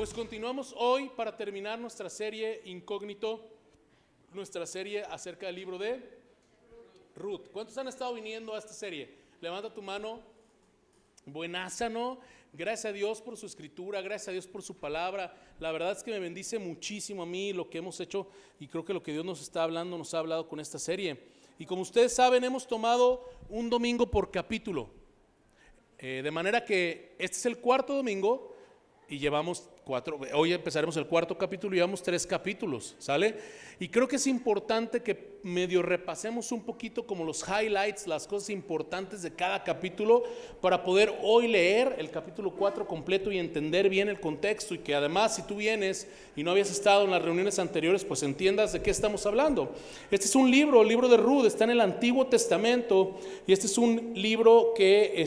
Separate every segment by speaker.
Speaker 1: Pues continuamos hoy para terminar nuestra serie Incógnito, nuestra serie acerca del libro de Ruth. ¿Cuántos han estado viniendo a esta serie? Levanta tu mano. Buenaza, ¿no? Gracias a Dios por su escritura, gracias a Dios por su palabra. La verdad es que me bendice muchísimo a mí lo que hemos hecho y creo que lo que Dios nos está hablando, nos ha hablado con esta serie. Y como ustedes saben, hemos tomado un domingo por capítulo. De manera que este es el cuarto domingo y llevamos hoy empezaremos el cuarto capítulo y llevamos 3 capítulos, ¿sale? Y creo que es importante que medio repasemos un poquito como los highlights, las cosas importantes de cada capítulo para poder hoy leer el capítulo 4 completo y entender bien el contexto, y que además si tú vienes y no habías estado en las reuniones anteriores, pues entiendas de qué estamos hablando. Este es un libro, el libro de Ruth, está en el Antiguo Testamento y este es un libro que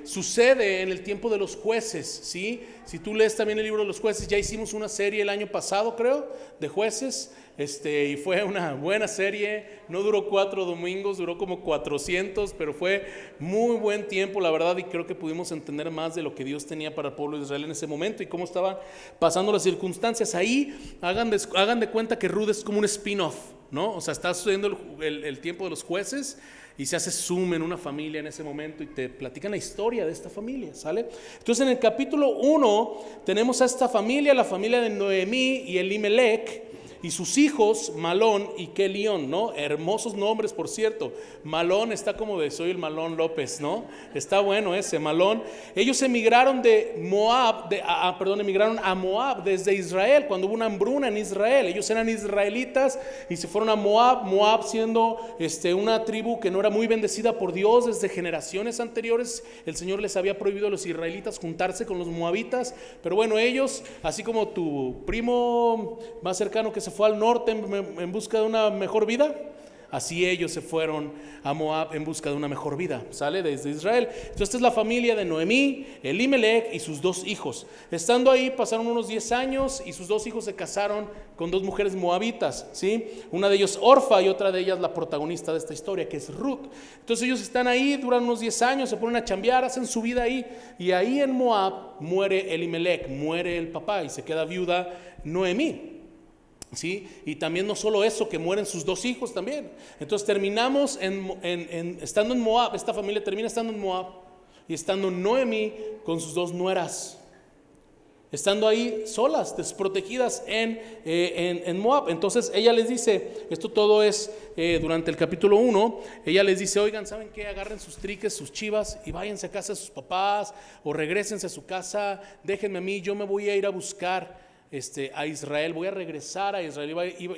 Speaker 1: sucede en el tiempo de los jueces, ¿sí? Si tú lees también el libro de los jueces, ya hicimos una serie el año pasado, creo, de jueces, y fue una buena serie. No duró 4 domingos, duró como 400, pero fue muy buen tiempo, la verdad, y creo que pudimos entender más de lo que Dios tenía para el pueblo de Israel en ese momento y cómo estaban pasando las circunstancias. Ahí hagan de cuenta que Ruth es como un spin-off, ¿no? O sea, está sucediendo el tiempo de los jueces y se hace zoom en una familia en ese momento y te platican la historia de esta familia, ¿sale? Entonces en el capítulo 1 tenemos a esta familia, la familia de Noemí y Elimelech y sus hijos Malón y Kelión, ¿no? Hermosos nombres, por cierto. Malón está como de soy el Malón López, ¿no? Está bueno ese Malón. Ellos emigraron emigraron a Moab desde Israel cuando hubo una hambruna en Israel. Ellos eran israelitas y se fueron a Moab siendo una tribu que no era muy bendecida por Dios. Desde generaciones anteriores el Señor les había prohibido a los israelitas juntarse con los moabitas, pero bueno, ellos, así como tu primo más cercano que se fue al norte en busca de una mejor vida, así ellos se fueron a Moab en busca de una mejor vida, ¿sale? Desde Israel. Entonces esta es la familia de Noemí, Elimelech y sus 2 hijos. Estando ahí pasaron unos 10 años y sus 2 hijos se casaron con 2 mujeres moabitas, ¿sí? Una de ellos Orfa y otra de ellas la protagonista de esta historia, que es Ruth. Entonces ellos están ahí, duran unos 10 años, se ponen a chambear, hacen su vida ahí, y ahí en Moab muere Elimelech, muere el papá y se queda viuda Noemí. ¿Sí? Y también no solo eso, que mueren sus 2 hijos también. Entonces terminamos estando en Moab. Esta familia termina estando en Moab y estando Noemí con sus 2 nueras, estando ahí solas, desprotegidas en Moab. Entonces ella les dice, esto todo es durante el capítulo 1, ella les dice, oigan, ¿saben qué? Agarren sus triques, sus chivas y váyanse a casa de sus papás o regrésense a su casa, déjenme a mí, yo me voy a ir a buscar a Israel, voy a regresar a Israel.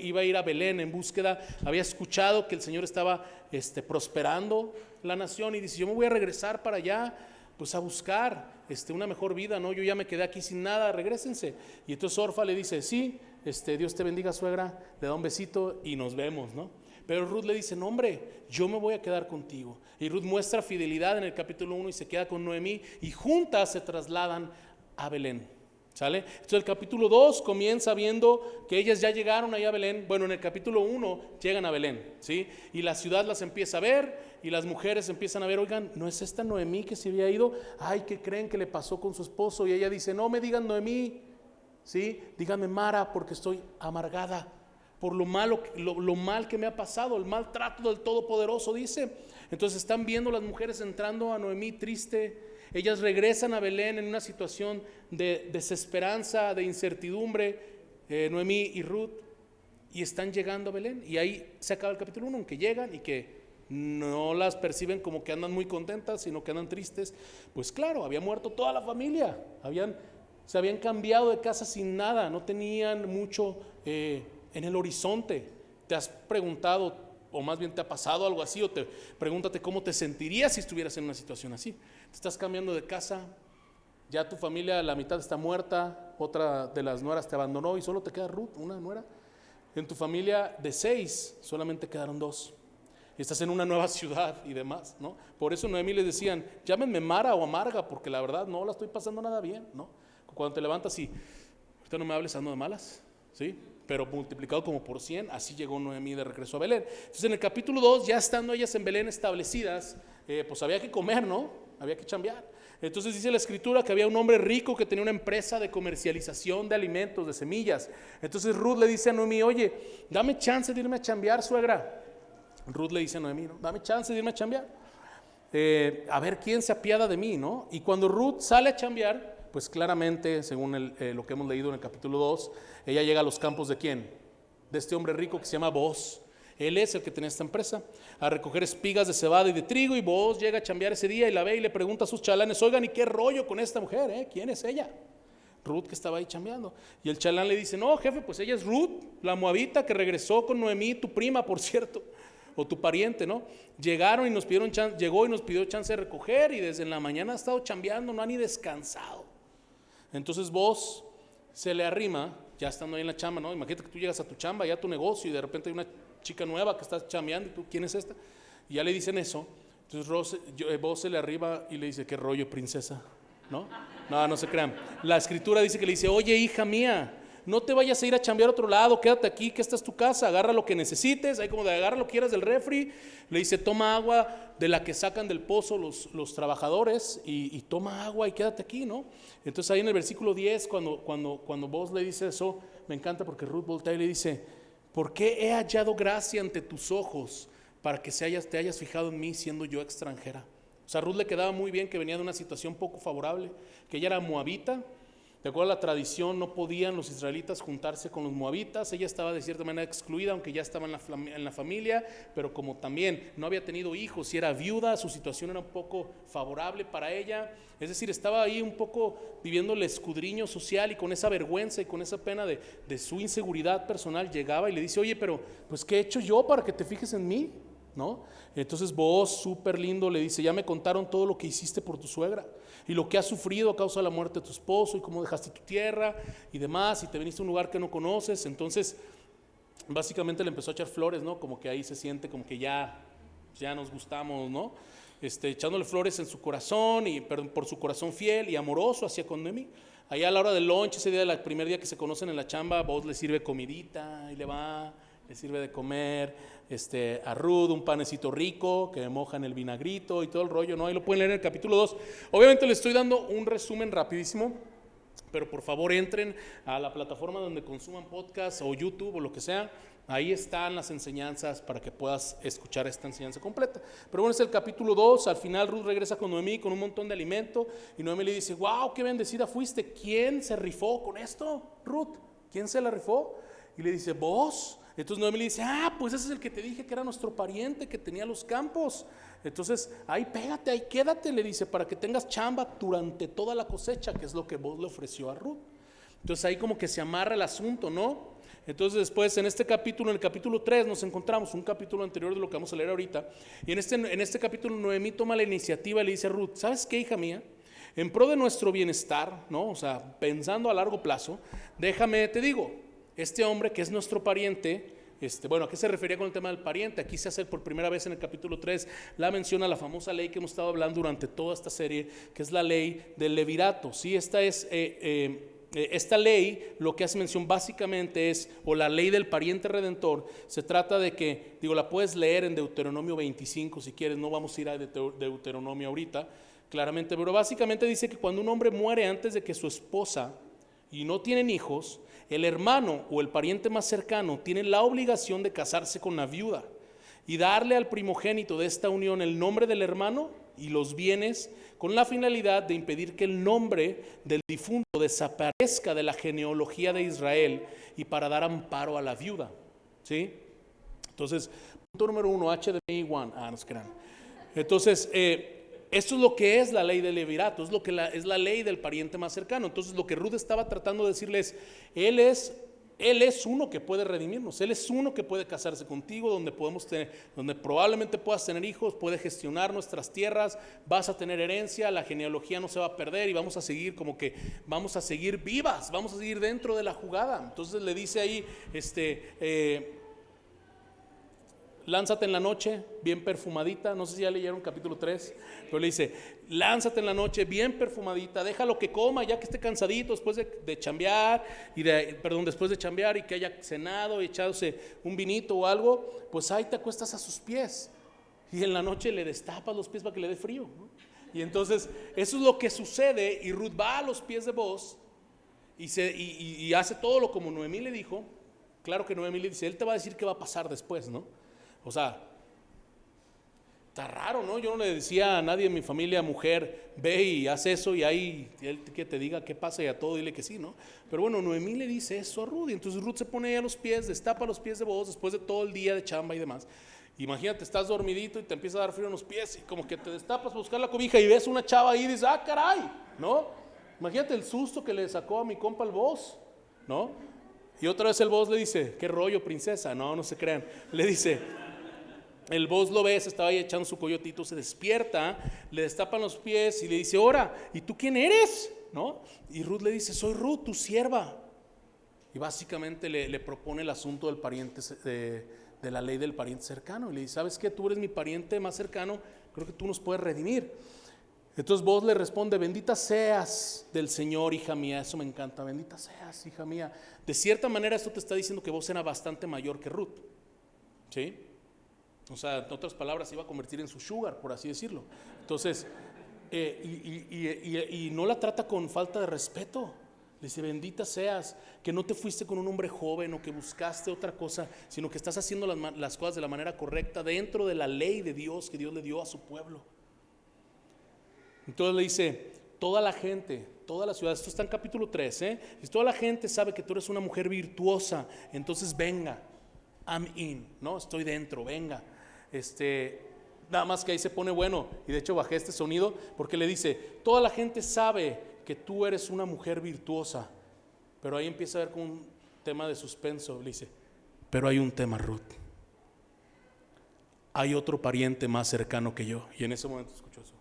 Speaker 1: Iba a ir a Belén en búsqueda, había escuchado que el Señor estaba prosperando la nación y dice, yo me voy a regresar para allá, pues a buscar una mejor vida, ¿no? Yo ya me quedé aquí sin nada, regrésense. Y entonces Orfa le dice, sí, Dios te bendiga, suegra, le da un besito y nos vemos, ¿no? Pero Ruth le dice, no, hombre, yo me voy a quedar contigo. Y Ruth muestra fidelidad en el capítulo 1 y se queda con Noemí y juntas se trasladan a Belén, ¿sale? Entonces el capítulo 2 comienza viendo que ellas ya llegaron allá a Belén. Bueno, en el capítulo 1 llegan a Belén, ¿sí? Y la ciudad las empieza a ver y las mujeres empiezan a ver, oigan, ¿no es esta Noemí que se había ido? Ay, ¿qué creen que le pasó con su esposo? Y ella dice, no me digan Noemí, ¿sí? Díganme Mara, porque estoy amargada por lo mal que me ha pasado, el maltrato del Todopoderoso, dice. Entonces están viendo las mujeres entrando a Noemí triste. Ellas regresan a Belén en una situación de desesperanza, de incertidumbre, Noemí y Ruth, y están llegando a Belén. Y ahí se acaba el capítulo 1, que llegan y que no las perciben como que andan muy contentas, sino que andan tristes. Pues claro, había muerto toda la familia, se habían cambiado de casa sin nada, no tenían mucho en el horizonte. ¿Te has preguntado, o más bien te ha pasado algo así, o pregúntate cómo te sentirías si estuvieras en una situación así? Te estás cambiando de casa, ya tu familia, la mitad está muerta, otra de las nueras te abandonó y solo te queda Ruth, una nuera. En tu familia de 6 solamente quedaron 2. Y estás en una nueva ciudad y demás, ¿no? Por eso Noemí les decían, llámenme Mara o Amarga, porque la verdad no la estoy pasando nada bien, ¿no? Cuando te levantas y ahorita no me hables ando de malas, ¿sí? Pero multiplicado como por 100, así llegó Noemí de regreso a Belén. Entonces en el capítulo 2, ya estando ellas en Belén establecidas, pues había que comer, ¿no? Había que chambear. Entonces dice la escritura que había un hombre rico que tenía una empresa de comercialización de alimentos, de semillas. Entonces Ruth le dice a Noemí, oye, dame chance de irme a chambear, suegra. Ruth le dice a Noemí, ¿no? Dame chance de irme a chambear. A ver quién se apiada de mí, ¿no? Y cuando Ruth sale a chambear, pues claramente, según lo que hemos leído en el capítulo 2, ella llega a los campos ¿de quién? De este hombre rico que se llama Booz. Él es el que tenía esta empresa, a recoger espigas de cebada y de trigo, y Booz llega a chambear ese día y la ve y le pregunta a sus chalanes, oigan, ¿y qué rollo con esta mujer? ¿Quién es ella? Ruth, que estaba ahí chambeando. Y el chalán le dice, no, jefe, pues ella es Ruth, la moabita que regresó con Noemí, tu prima, por cierto, o tu pariente, ¿no? Llegó y nos pidió chance de recoger, y desde la mañana ha estado chambeando, no ha ni descansado. Entonces Booz se le arrima, ya estando ahí en la chamba, ¿no? Imagínate que tú llegas a tu chamba, ya a tu negocio, y de repente hay una chica nueva que está chambeando, y tú, ¿quién es esta? Y ya le dicen eso. Entonces Booz se le arriba y le dice, ¿qué rollo, princesa? ¿No? No se crean. La escritura dice que le dice, oye, hija mía, no te vayas a ir a chambear a otro lado, quédate aquí, que esta es tu casa, agarra lo que necesites, ahí como de agarra lo que quieras del refri. Le dice, toma agua de la que sacan del pozo los trabajadores, y toma agua y quédate aquí, ¿no? Entonces ahí en el versículo 10, cuando Booz le dice eso, me encanta porque Ruth voltea y le dice, ¿por qué he hallado gracia ante tus ojos para que te hayas fijado en mí siendo yo extranjera? O sea, a Ruth le quedaba muy bien que venía de una situación poco favorable, que ella era moabita. De acuerdo a la tradición, no podían los israelitas juntarse con los moabitas. Ella estaba de cierta manera excluida, aunque ya estaba en la familia, pero como también no había tenido hijos y era viuda, su situación era un poco favorable para ella. Es decir, estaba ahí un poco viviendo el escudriño social, y con esa vergüenza y con esa pena de su inseguridad personal llegaba y le dice, oye, pero pues ¿qué he hecho yo para que te fijes en mí? ¿No? Entonces Booz, súper lindo, le dice, ya me contaron todo lo que hiciste por tu suegra y lo que has sufrido a causa de la muerte de tu esposo, y cómo dejaste tu tierra y demás, y te viniste a un lugar que no conoces. Entonces básicamente le empezó a echar flores, ¿no? Como que ahí se siente como que ya nos gustamos, ¿no? Echándole flores en su corazón, por su corazón fiel y amoroso hacia con Noemí. Allá a la hora del lunch, ese día, el primer día que se conocen en la chamba, Booz le sirve comidita y le sirve de comer a Ruth un panecito rico que moja en el vinagrito y todo el rollo, ¿no? Ahí lo pueden leer en el capítulo 2. Obviamente les estoy dando un resumen rapidísimo, pero por favor entren a la plataforma donde consuman podcast o YouTube o lo que sea. Ahí están las enseñanzas para que puedas escuchar esta enseñanza completa. Pero bueno, es el capítulo 2. Al final Ruth regresa con Noemí con un montón de alimento, y Noemí le dice, wow, qué bendecida fuiste. ¿Quién se rifó con esto, Ruth? ¿Quién se la rifó? Y le dice, Booz. Entonces Noemí le dice, pues ese es el que te dije que era nuestro pariente, que tenía los campos. Entonces ahí pégate, ahí quédate, le dice, para que tengas chamba durante toda la cosecha, que es lo que Booz le ofreció a Ruth. Entonces ahí como que se amarra el asunto, ¿no? Entonces después en el capítulo 3 nos encontramos, un capítulo anterior de lo que vamos a leer ahorita, y en este capítulo Noemí toma la iniciativa y le dice a Ruth, ¿sabes qué, hija mía? En pro de nuestro bienestar, ¿no? O sea, pensando a largo plazo, déjame, te digo, este hombre que es nuestro pariente, ¿a qué se refería con el tema del pariente? Aquí se hace por primera vez en el capítulo 3 la mención a la famosa ley que hemos estado hablando durante toda esta serie, que es la ley del levirato, ¿sí? Esta ley, lo que hace mención básicamente es, o la ley del pariente redentor, se trata de que, la puedes leer en Deuteronomio 25 si quieres, no vamos a ir a Deuteronomio ahorita, claramente, pero básicamente dice que cuando un hombre muere antes de que su esposa y no tienen hijos, el hermano o el pariente más cercano tiene la obligación de casarse con la viuda y darle al primogénito de esta unión el nombre del hermano y los bienes, con la finalidad de impedir que el nombre del difunto desaparezca de la genealogía de Israel y para dar amparo a la viuda, ¿sí? Entonces, punto número 1, HDMI 1, no se crean. Entonces, esto es lo que es la ley del levirato, es la ley del pariente más cercano. Entonces lo que Ruth estaba tratando de decirles, Él es uno que puede redimirnos, Él es uno que puede casarse contigo, donde probablemente puedas tener hijos, puede gestionar nuestras tierras, vas a tener herencia, la genealogía no se va a perder y vamos a seguir vamos a seguir vivas, vamos a seguir dentro de la jugada. Entonces le dice ahí, lánzate en la noche bien perfumadita, no sé si ya leyeron capítulo 3, pero le dice, lánzate en la noche bien perfumadita, déjalo que coma ya que esté cansadito después de chambear, después de chambear y que haya cenado y echadose un vinito o algo, pues ahí te acuestas a sus pies y en la noche le destapas los pies para que le dé frío, ¿no? Y entonces eso es lo que sucede, y Ruth va a los pies de Booz y hace todo lo como Noemí le dijo. Claro que Noemí le dice, él te va a decir qué va a pasar después, ¿no? O sea, está raro, ¿no? Yo no le decía a nadie en mi familia, mujer, ve y haz eso, y ahí él que te diga qué pasa, y a todo dile que sí, ¿no? Pero bueno, Noemí le dice eso a Ruth, y entonces Ruth se pone ahí a los pies, destapa los pies de Booz después de todo el día de chamba y demás. Imagínate, estás dormidito y te empieza a dar frío en los pies, y como que te destapas a buscar la cobija y ves una chava ahí y dices, ah, caray, ¿no? Imagínate el susto que le sacó a mi compa el Booz, ¿no? Y otra vez el Booz le dice, qué rollo, princesa. No se crean. Le dice, el Booz lo ve, se estaba ahí echando su coyotito, se despierta, le destapan los pies y le dice, ora, ¿y tú quién eres? ¿No? Y Ruth le dice, soy Ruth, tu sierva. Y básicamente le propone el asunto del pariente, de la ley del pariente cercano. Y le dice, ¿sabes qué? Tú eres mi pariente más cercano, creo que tú nos puedes redimir. Entonces Booz le responde, bendita seas del Señor, hija mía. Eso me encanta, bendita seas, hija mía. De cierta manera esto te está diciendo que Booz era bastante mayor que Ruth, ¿sí? O sea, en otras palabras, se iba a convertir en su sugar, por así decirlo. Entonces, y no la trata con falta de respeto. Le dice, bendita seas, que no te fuiste con un hombre joven o que buscaste otra cosa, sino que estás haciendo las cosas de la manera correcta dentro de la ley de Dios que Dios le dio a su pueblo. Entonces le dice, toda la gente, toda la ciudad, esto está en capítulo 3, y toda la gente sabe que tú eres una mujer virtuosa, entonces venga, I'm in, ¿no? Estoy dentro, venga. Nada más que ahí se pone bueno, y de hecho bajé este sonido porque le dice, toda la gente sabe que tú eres una mujer virtuosa, pero ahí empieza a ver con un tema de suspenso. Le dice, pero hay un tema, Ruth, hay otro pariente más cercano que yo. Y en ese momento escuchó eso.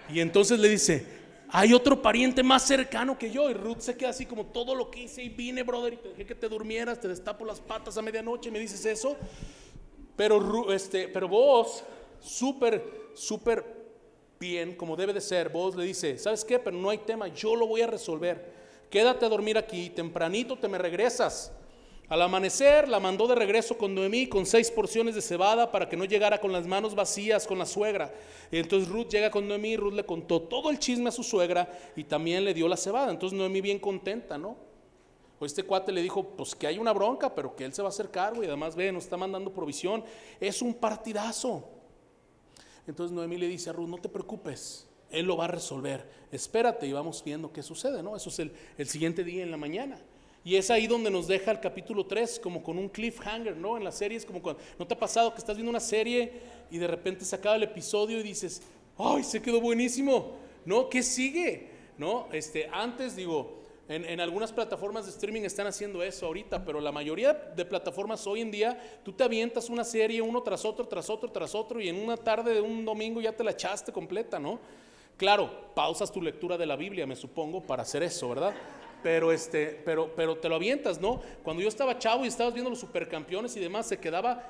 Speaker 1: Y entonces le dice, hay otro pariente más cercano que yo. Y Ruth se queda así como, todo lo que hice y vine, brother, y te dejé que te durmieras, te destapo las patas a medianoche y me dices eso. Pero Booz, súper bien, como debe de ser, Booz le dice, ¿sabes qué? Pero no hay tema, yo lo voy a resolver. Quédate a dormir aquí, tempranito te me regresas. Al amanecer la mandó de regreso con Noemí con 6 porciones de cebada para que no llegara con las manos vacías con la suegra. Y entonces Ruth llega con Noemí, Ruth le contó todo el chisme a su suegra y también le dio la cebada. Entonces Noemí bien contenta, ¿no? Pues este cuate le dijo, pues que hay una bronca, pero que él se va a hacer cargo y además ve, nos está mandando provisión. Es un partidazo. Entonces Noemí le dice a Ruth, no te preocupes, él lo va a resolver. Espérate y vamos viendo qué sucede, ¿no? Eso es el siguiente día en la mañana. Y es ahí donde nos deja el capítulo 3, como con un cliffhanger, ¿no? En la serie es como cuando, ¿no te ha pasado que estás viendo una serie y de repente se acaba el episodio y dices, ¡ay, se quedó buenísimo! ¿No? ¿Qué sigue? ¿No? Antes digo, en algunas plataformas de streaming están haciendo eso ahorita, pero la mayoría de plataformas hoy en día, tú te avientas una serie uno tras otro, y en una tarde de un domingo ya te la echaste completa, ¿no? Claro, pausas tu lectura de la Biblia, me supongo, para hacer eso, ¿verdad? Pero te lo avientas, ¿no? Cuando yo estaba chavo y estabas viendo los supercampeones y demás, se quedaba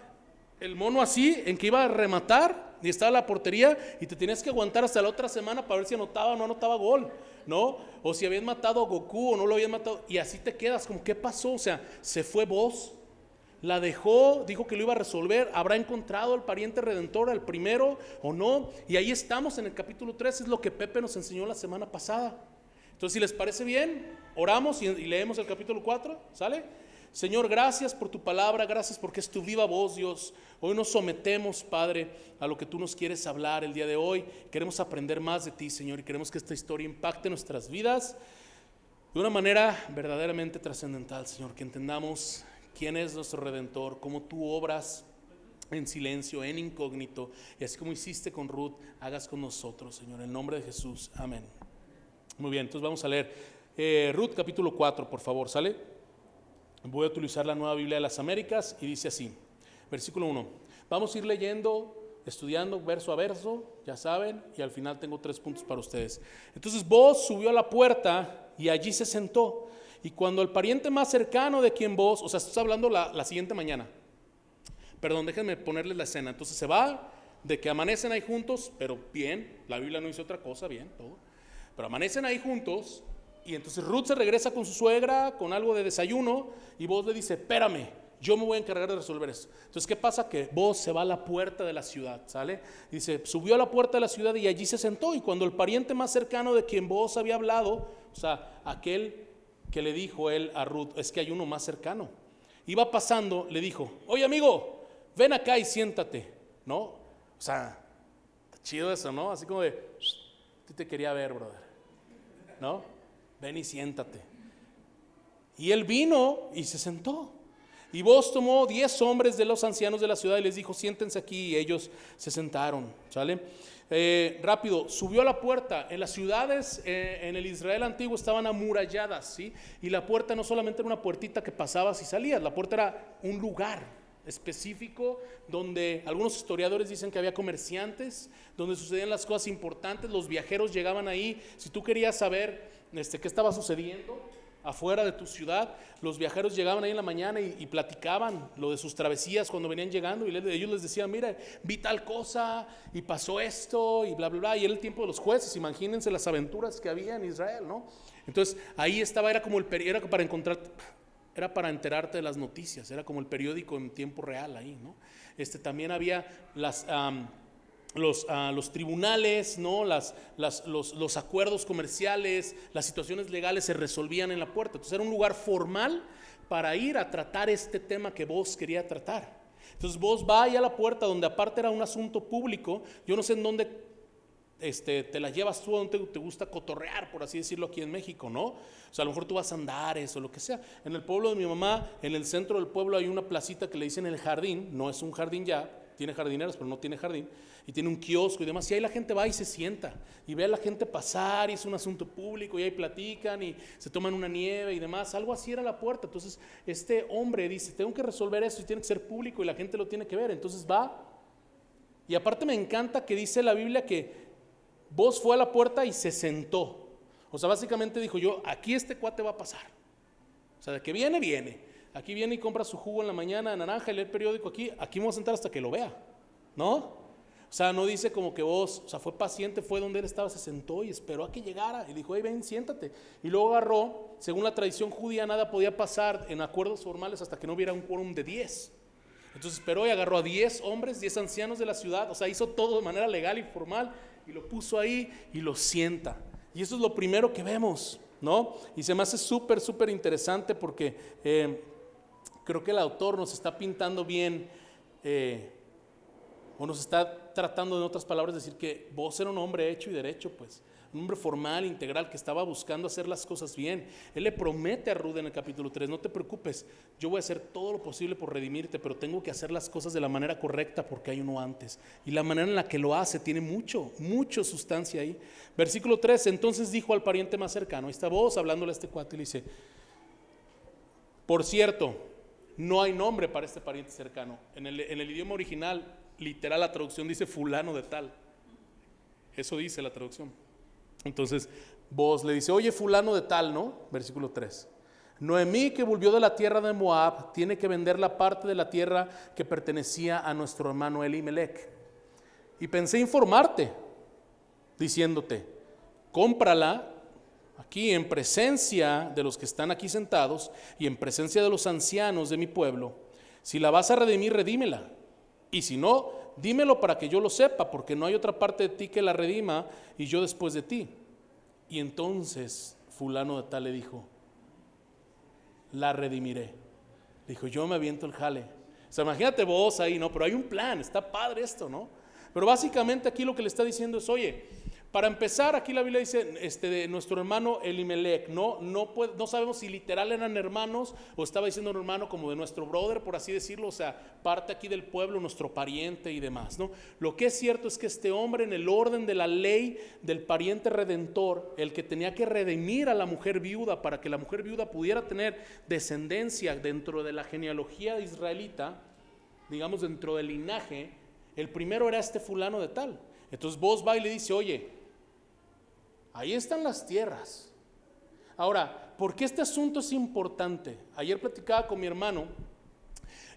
Speaker 1: el mono así, en que iba a rematar y estaba la portería y te tenías que aguantar hasta la otra semana para ver si anotaba o no anotaba gol, ¿no? O si habían matado a Goku o no lo habían matado, y así te quedas, como ¿qué pasó? O sea, se fue Booz, la dejó, dijo que lo iba a resolver, habrá encontrado al pariente redentor, al primero o no, y ahí estamos en el capítulo 3, es lo que Pepe nos enseñó la semana pasada. Entonces, si les parece bien, oramos y leemos el capítulo 4, ¿sale? Señor, gracias por tu palabra, gracias porque es tu viva voz, Dios. Hoy nos sometemos, Padre, a lo que tú nos quieres hablar el día de hoy. Queremos aprender más de ti, Señor, y queremos que esta historia impacte nuestras vidas de una manera verdaderamente trascendental, Señor, que entendamos quién es nuestro Redentor, cómo tú obras en silencio, en incógnito, y así como hiciste con Ruth, hagas con nosotros, Señor, en el nombre de Jesús, amén. Muy bien, entonces vamos a leer Ruth capítulo 4, por favor, ¿sale? Voy a utilizar la Nueva Biblia de las Américas y dice así, versículo 1. Vamos a ir leyendo, estudiando verso a verso, ya saben, y al final tengo 3 puntos para ustedes. Entonces Booz subió a la puerta y allí se sentó. Y cuando el pariente más cercano de quien Booz, o sea, estás hablando la siguiente mañana. Perdón, déjenme ponerles la escena. Entonces se va de que amanecen ahí juntos, pero bien, la Biblia no dice otra cosa, bien, todo. Pero amanecen ahí juntos y entonces Ruth se regresa con su suegra con algo de desayuno y Booz le dice, espérame, yo me voy a encargar de resolver esto. Entonces, ¿qué pasa? Que Booz se va a la puerta de la ciudad, ¿sale? Dice, subió a la puerta de la ciudad y allí se sentó. Y cuando el pariente más cercano de quien Booz había hablado, o sea, aquel que le dijo él a Ruth, es que hay uno más cercano, iba pasando, le dijo, oye amigo, ven acá y siéntate, ¿no? O sea, está chido eso, ¿no? Así como de, te quería ver, brother, ¿no? Ven y siéntate. Y él vino y se sentó. Y Booz tomó 10 hombres de los ancianos de la ciudad y les dijo, siéntense aquí, y ellos se sentaron, ¿sale? Rápido, subió a la puerta. En las ciudades, en el Israel antiguo estaban amuralladas, ¿sí? Y la puerta no solamente era una puertita que pasabas y salías, la puerta era un lugar específico donde algunos historiadores dicen que había comerciantes, donde sucedían las cosas importantes, los viajeros llegaban ahí. Si tú querías saber qué estaba sucediendo afuera de tu ciudad, los viajeros llegaban ahí en la mañana y platicaban lo de sus travesías cuando venían llegando, y ellos les decían, mira, vi tal cosa y pasó esto y bla bla bla. Y era el tiempo de los jueces, imagínense las aventuras que había en Israel, ¿no? Entonces ahí estaba, era como era para encontrar, era para enterarte de las noticias, era como el periódico en tiempo real ahí, ¿no? También había los tribunales, ¿no? los acuerdos comerciales, las situaciones legales se resolvían en la puerta. Entonces era un lugar formal para ir a tratar este tema que Booz quería tratar. Entonces Booz va ahí a la puerta, donde aparte era un asunto público. Yo no sé en dónde te la llevas tú, a donde te gusta cotorrear, por así decirlo, aquí en México, ¿no? O sea, a lo mejor tú vas a Andares o lo que sea. En el pueblo de mi mamá, en el centro del pueblo, hay una placita que le dicen el jardín. No es un jardín ya, tiene jardineras, pero no tiene jardín, y tiene un kiosco y demás, y ahí la gente va y se sienta y ve a la gente pasar, y es un asunto público, y ahí platican y se toman una nieve y demás. Algo así era la puerta. Entonces este hombre dice, tengo que resolver esto y tiene que ser público y la gente lo tiene que ver. Entonces va, y aparte me encanta que dice la Biblia que Booz fue a la puerta y se sentó. O sea, básicamente dijo, yo, aquí este cuate va a pasar. O sea, de que viene, viene. Aquí viene y compra su jugo en la mañana de naranja y lee el periódico aquí me voy a sentar hasta que lo vea, ¿no? O sea, no dice como que Booz, o sea, fue paciente, fue donde él estaba, se sentó y esperó a que llegara y dijo, hey, ven, siéntate. Y luego agarró, según la tradición judía, nada podía pasar en acuerdos formales hasta que no hubiera un quórum de 10. Entonces esperó y agarró a 10 hombres, 10 ancianos de la ciudad, o sea, hizo todo de manera legal y formal, y lo puso ahí y lo sienta. Y eso es lo primero que vemos, ¿no? Y se me hace súper, súper interesante porque creo que el autor nos está pintando bien, o nos está tratando, en otras palabras, decir que Booz era un hombre hecho y derecho, pues, un hombre formal, integral, que estaba buscando hacer las cosas bien. Él le promete a Ruth en el capítulo 3, no te preocupes, yo voy a hacer todo lo posible por redimirte, pero tengo que hacer las cosas de la manera correcta porque hay uno antes. Y la manera en la que lo hace tiene mucho sustancia ahí. Versículo 3, entonces dijo al pariente más cercano, ahí está Booz hablándole a este cuate y le dice, por cierto, no hay nombre para este pariente cercano. En el idioma original, literal, la traducción dice fulano de tal. Eso dice la traducción. Entonces Booz le dice, oye, fulano de tal, ¿no? Versículo 3. Noemí, que volvió de la tierra de Moab, tiene que vender la parte de la tierra que pertenecía a nuestro hermano Elimelech. Y pensé informarte, diciéndote, cómprala aquí en presencia de los que están aquí sentados y en presencia de los ancianos de mi pueblo. Si la vas a redimir, redímela. Y si no, dímelo para que yo lo sepa, porque no hay otra parte de ti que la redima y yo después de ti. Y entonces fulano de tal le dijo, la redimiré. Dijo, yo me aviento el jale. O sea, imagínate vos ahí, ¿no? Pero hay un plan, está padre esto, ¿no? Pero básicamente aquí lo que le está diciendo es, oye, para empezar, aquí la Biblia dice de nuestro hermano Elimelech, no sabemos si literal eran hermanos o estaba diciendo un hermano como de nuestro brother, por así decirlo, o sea, parte aquí del pueblo, nuestro pariente y demás, ¿no? Lo que es cierto es que este hombre, en el orden de la ley del pariente redentor, el que tenía que redimir a la mujer viuda para que la mujer viuda pudiera tener descendencia dentro de la genealogía israelita, digamos dentro del linaje, el primero era este fulano de tal. Entonces Booz va y le dice, oye, ahí están las tierras. Ahora, ¿por qué este asunto es importante? Ayer platicaba con mi hermano,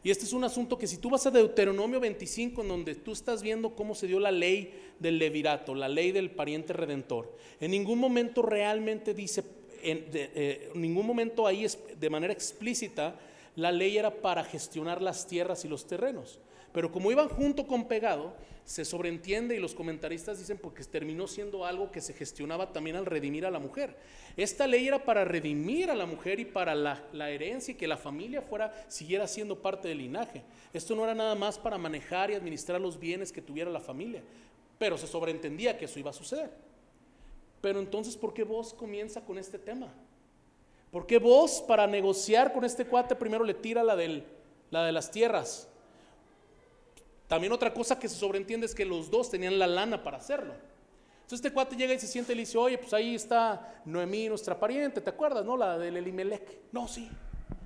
Speaker 1: y este es un asunto que si tú vas a Deuteronomio 25, en donde tú estás viendo cómo se dio la ley del levirato, la ley del pariente redentor, en ningún momento realmente dice, en ningún momento ahí es de manera explícita La ley era para gestionar las tierras y los terrenos. Pero como iban junto con pegado, se sobreentiende y los comentaristas dicen porque terminó siendo algo que se gestionaba también al redimir a la mujer. Esta ley era para redimir a la mujer y para la herencia y que la familia siguiera siendo parte del linaje. Esto no era nada más para manejar y administrar los bienes que tuviera la familia, pero se sobreentendía que eso iba a suceder. Pero entonces, ¿por qué Booz comienza con este tema? ¿Por qué Booz, para negociar con este cuate, primero le tira la de las tierras? También otra cosa que se sobreentiende es que los dos tenían la lana para hacerlo. Entonces este cuate llega y se siente y le dice, oye, pues ahí está Noemí, nuestra pariente, ¿te acuerdas, no? La del Elimelec. No, sí.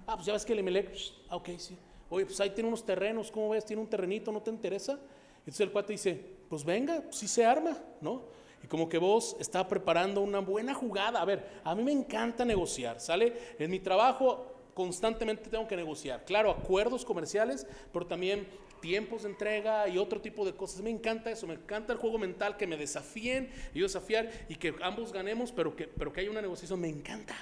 Speaker 1: Pues ya ves que Elimelec, ok, sí. Oye, pues ahí tiene unos terrenos, ¿cómo ves? Tiene un terrenito, ¿no te interesa? Entonces el cuate dice, pues venga, pues sí se arma, ¿no? Y como que Booz estaba preparando una buena jugada. A ver, a mí me encanta negociar, ¿sale? En mi trabajo constantemente tengo que negociar. Claro, acuerdos comerciales, pero también tiempos de entrega y otro tipo de cosas. Me encanta eso, me encanta el juego mental, que me desafíen y yo desafiar y que ambos ganemos, pero que haya una negociación. Me encanta,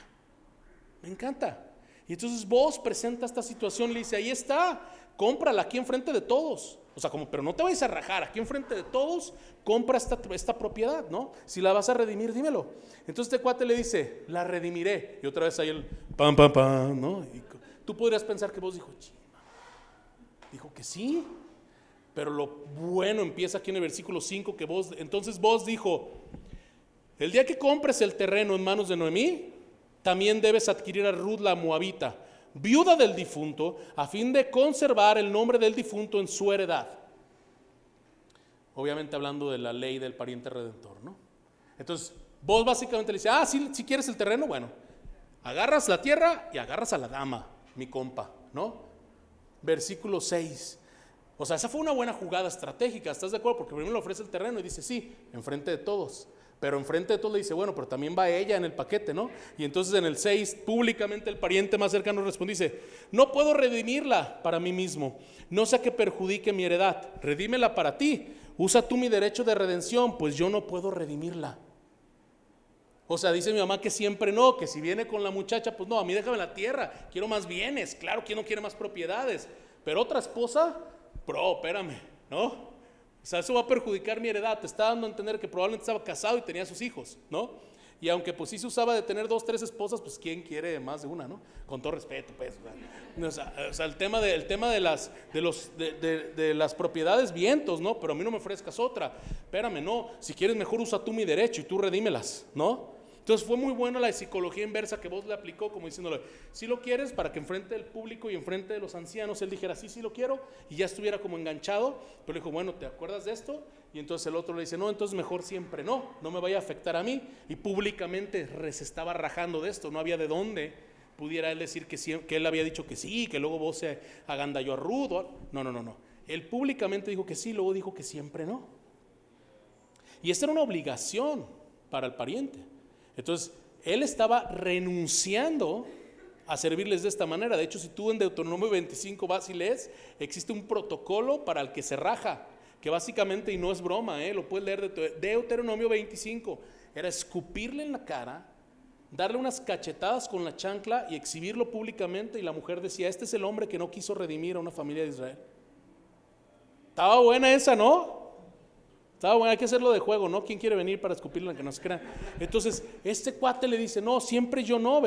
Speaker 1: me encanta. Y entonces Booz presenta esta situación, le dice, ahí está, cómprala aquí enfrente de todos. O sea, pero no te vayas a rajar, aquí enfrente de todos, compra esta propiedad, ¿no? Si la vas a redimir, dímelo. Entonces este cuate le dice, la redimiré. Y otra vez ahí el pam, pam, pam, ¿no? Y tú podrías pensar que Booz dijo, dijo que sí, pero lo bueno empieza aquí en el versículo 5, que entonces Booz dijo, el día que compres el terreno en manos de Noemí, también debes adquirir a Ruth la moabita, viuda del difunto, a fin de conservar el nombre del difunto en su heredad. Obviamente hablando de la ley del pariente redentor, ¿no? Entonces Booz básicamente le dice, si quieres el terreno, bueno, agarras la tierra y agarras a la dama, mi compa, ¿no? Versículo 6. O sea, esa fue una buena jugada estratégica, ¿estás de acuerdo? Porque primero le ofrece el terreno y dice, sí, enfrente de todos. Pero enfrente de todos le dice, bueno, pero también va ella en el paquete, ¿no? Y entonces en el 6, públicamente el pariente más cercano responde, dice, no puedo redimirla para mí mismo, no sea que perjudique mi heredad, redímela para ti, usa tú mi derecho de redención, pues yo no puedo redimirla. O sea, dice mi mamá que siempre no, que si viene con la muchacha, pues no, a mí déjame la tierra, quiero más bienes, claro, ¿quién no quiere más propiedades? Pero otra esposa, espérame, ¿no? O sea, eso va a perjudicar mi heredad, te está dando a entender que probablemente estaba casado y tenía sus hijos, ¿no? Y aunque pues sí se usaba de tener 2, 3 esposas, pues ¿quién quiere más de una, no? Con todo respeto, pues. O sea, el tema de las propiedades, vientos, ¿no? Pero a mí no me ofrezcas otra. Espérame, no. Si quieres mejor usa tú mi derecho y tú redímelas, ¿no? Entonces fue muy buena la psicología inversa que Booz le aplicó, como diciéndole, si lo quieres, para que enfrente del público y enfrente de los ancianos él dijera, sí lo quiero, y ya estuviera como enganchado. Pero le dijo, bueno, ¿te acuerdas de esto? Y entonces el otro le dice, no, entonces mejor siempre no me vaya a afectar a mí. Y públicamente se estaba rajando de esto, no había de dónde pudiera él decir que él había dicho que sí, que luego Booz se agandalló a Ruth. No. Él públicamente dijo que sí, luego dijo que siempre no. Y esta era una obligación para el pariente. Entonces, él estaba renunciando a servirles de esta manera. De hecho, si tú en Deuteronomio 25 vas y lees, existe un protocolo para el que se raja, que básicamente, y no es broma, lo puedes leer de Deuteronomio 25, era escupirle en la cara, darle unas cachetadas con la chancla y exhibirlo públicamente. Y la mujer decía, este es el hombre que no quiso redimir a una familia de Israel. Estaba buena esa, ¿no? Estaba bueno, hay que hacerlo de juego, ¿no? ¿Quién quiere venir para escupirla que no se crean? Entonces, este cuate le dice, no, siempre yo no,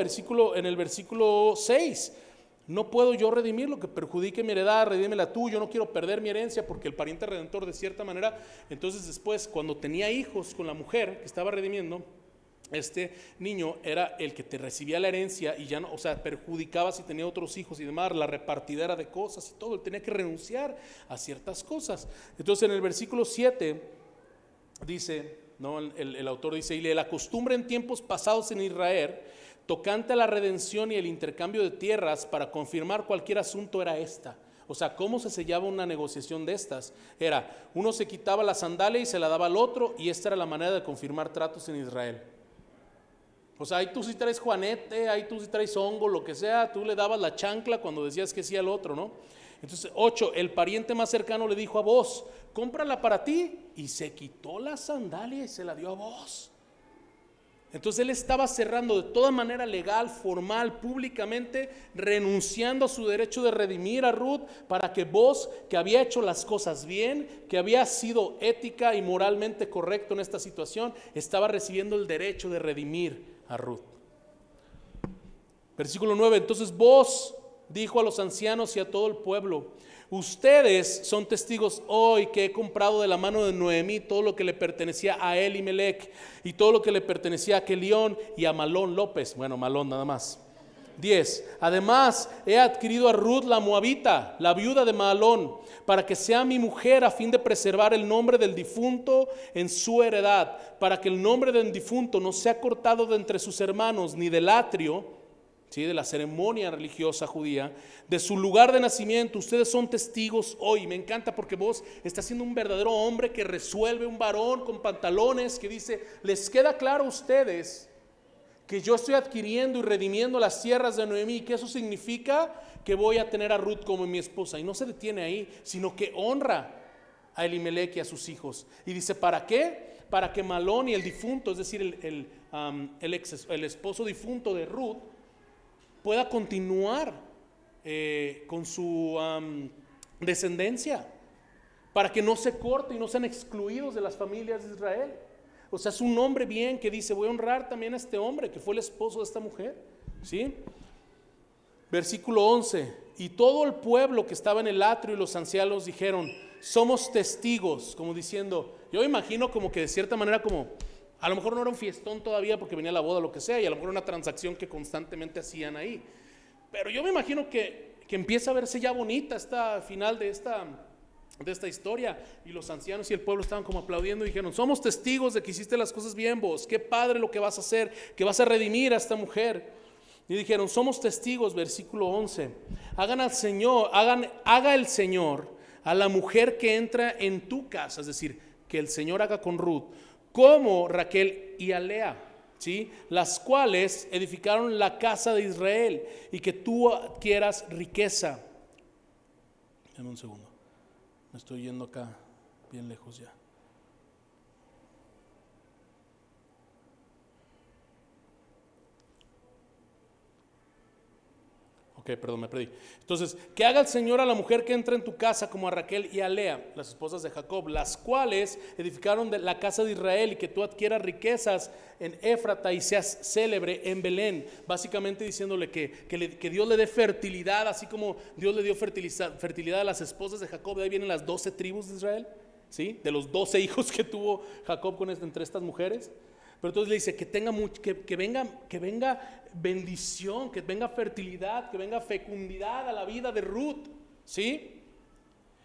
Speaker 1: en el versículo 6, no puedo yo redimir lo que perjudique mi heredad, redímela tú, yo no quiero perder mi herencia, porque el pariente redentor de cierta manera, entonces después, cuando tenía hijos con la mujer que estaba redimiendo, este niño era el que te recibía la herencia y ya no, o sea, perjudicaba si tenía otros hijos y demás, la repartidera de cosas y todo, él tenía que renunciar a ciertas cosas. Entonces en el versículo 7 dice, ¿no? El autor dice, y la costumbre en tiempos pasados en Israel, tocante a la redención y el intercambio de tierras para confirmar cualquier asunto era esta. O sea, ¿cómo se sellaba una negociación de estas? Era, uno se quitaba la sandalia y se la daba al otro, y esta era la manera de confirmar tratos en Israel. O sea, ahí tú sí traes juanete, ahí tú sí traes hongo, lo que sea, tú le dabas la chancla cuando decías que sí al otro, ¿no? Entonces, 8, el pariente más cercano le dijo a Booz, cómprala para ti, y se quitó la sandalia y se la dio a Booz. Entonces él estaba cerrando de toda manera legal, formal, públicamente, renunciando a su derecho de redimir a Ruth para que Boaz, que había hecho las cosas bien, que había sido ética y moralmente correcto en esta situación, estaba recibiendo el derecho de redimir a Ruth. Versículo 9, entonces Boaz dijo a los ancianos y a todo el pueblo: ustedes son testigos hoy que he comprado de la mano de Noemí todo lo que le pertenecía a Elimelech y todo lo que le pertenecía a Kelión y a Malón López. Bueno, Malón nada más. 10. Además, he adquirido a Ruth la moabita, la viuda de Malón, para que sea mi mujer a fin de preservar el nombre del difunto en su heredad, para que el nombre del difunto no sea cortado de entre sus hermanos, ni del atrio, ¿sí?, de la ceremonia religiosa judía, de su lugar de nacimiento. Ustedes son testigos hoy. Me encanta porque vos estás siendo un verdadero hombre que resuelve, un varón con pantalones que dice: les queda claro a ustedes que yo estoy adquiriendo y redimiendo las tierras de Noemí, que eso significa que voy a tener a Ruth como mi esposa. Y no se detiene ahí, sino que honra a Elimelech y a sus hijos. Y dice: ¿para qué? Para que Malón y el difunto, es decir, el esposo difunto de Ruth, pueda continuar con su descendencia, para que no se corte y no sean excluidos de las familias de Israel. O sea, es un hombre bien que dice: voy a honrar también a este hombre que fue el esposo de esta mujer, ¿sí? Versículo 11, y todo el pueblo que estaba en el atrio y los ancianos dijeron: somos testigos, como diciendo, yo imagino como que de cierta manera, como a lo mejor no era un fiestón todavía porque venía la boda o lo que sea, y a lo mejor una transacción que constantemente hacían ahí, pero yo me imagino que empieza a verse ya bonita esta final de esta historia, y los ancianos y el pueblo estaban como aplaudiendo y dijeron: somos testigos de que hiciste las cosas bien, vos, qué padre lo que vas a hacer, que vas a redimir a esta mujer. Y dijeron: somos testigos. Versículo 11, haga el Señor a la mujer que entra en tu casa, es decir, que el Señor haga con Ruth como Raquel y a Lea, ¿sí?, las cuales edificaron la casa de Israel, y que tú adquieras riqueza. Dame un segundo, me estoy yendo acá bien lejos ya. Ok, perdón, me perdí. Entonces, que haga el Señor a la mujer que entra en tu casa como a Raquel y a Lea, las esposas de Jacob, las cuales edificaron la casa de Israel, y que tú adquieras riquezas en Éfrata y seas célebre en Belén. Básicamente diciéndole que Dios le dé fertilidad, así como Dios le dio fertilidad a las esposas de Jacob. De ahí vienen las 12 tribus de Israel, ¿sí?, de los 12 hijos que tuvo Jacob entre estas mujeres. Pero entonces le dice que venga bendición, que venga fertilidad, que venga fecundidad a la vida de Ruth, ¿sí?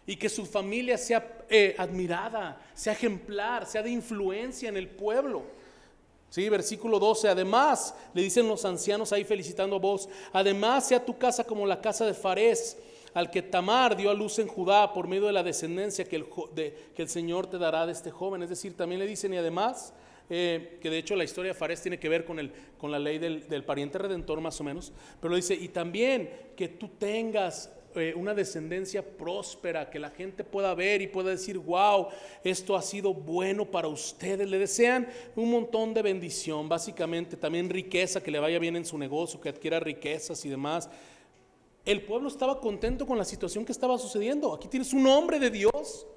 Speaker 1: Y que su familia sea admirada, sea ejemplar, sea de influencia en el pueblo. Sí, versículo 12, además, le dicen los ancianos ahí felicitando a Boaz: además sea tu casa como la casa de Farés, al que Tamar dio a luz en Judá por medio de la descendencia que el Señor te dará de este joven. Es decir, también le dicen: y además, que de hecho la historia de Farés tiene que ver con la ley del pariente redentor más o menos, pero le dice: y también que tú tengas una descendencia próspera, que la gente pueda ver y pueda decir: wow, esto ha sido bueno para ustedes. Le desean un montón de bendición, básicamente también riqueza, que le vaya bien en su negocio, que adquiera riquezas y demás. El pueblo estaba contento con la situación que estaba sucediendo. Aquí tienes un hombre de Dios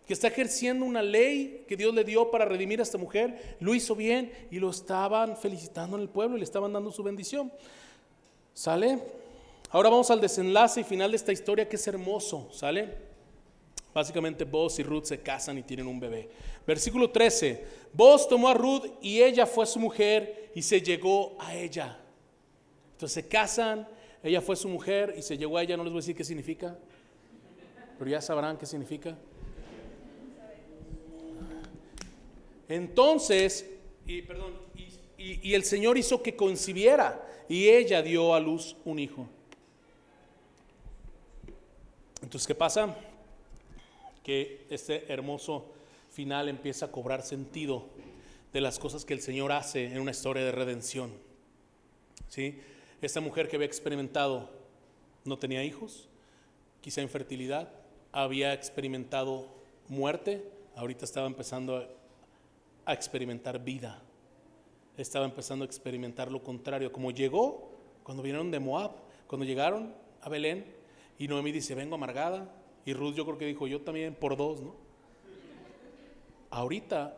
Speaker 1: que está ejerciendo una ley que Dios le dio para redimir a esta mujer. Lo hizo bien y lo estaban felicitando en el pueblo y le estaban dando su bendición. ¿Sale? Ahora vamos al desenlace y final de esta historia, que es hermoso. ¿Sale? Básicamente Boaz y Ruth se casan y tienen un bebé. Versículo 13. Boaz tomó a Ruth y ella fue su mujer y se llegó a ella. Entonces se casan, ella fue su mujer y se llegó a ella. No les voy a decir qué significa, pero ya sabrán qué significa. Entonces, y el Señor hizo que concibiera, y ella dio a luz un hijo. Entonces, ¿qué pasa? Que este hermoso final empieza a cobrar sentido de las cosas que el Señor hace en una historia de redención, ¿sí? Esta mujer que había experimentado, no tenía hijos, quizá infertilidad, había experimentado muerte, ahorita estaba empezando a experimentar vida. estaba empezando a experimentar lo contrario. Como llegó, cuando vinieron de Moab, cuando llegaron a Belén, y Noemí dice, vengo amargada, y Ruth yo creo que dijo, yo también por dos, ¿no? Ahorita,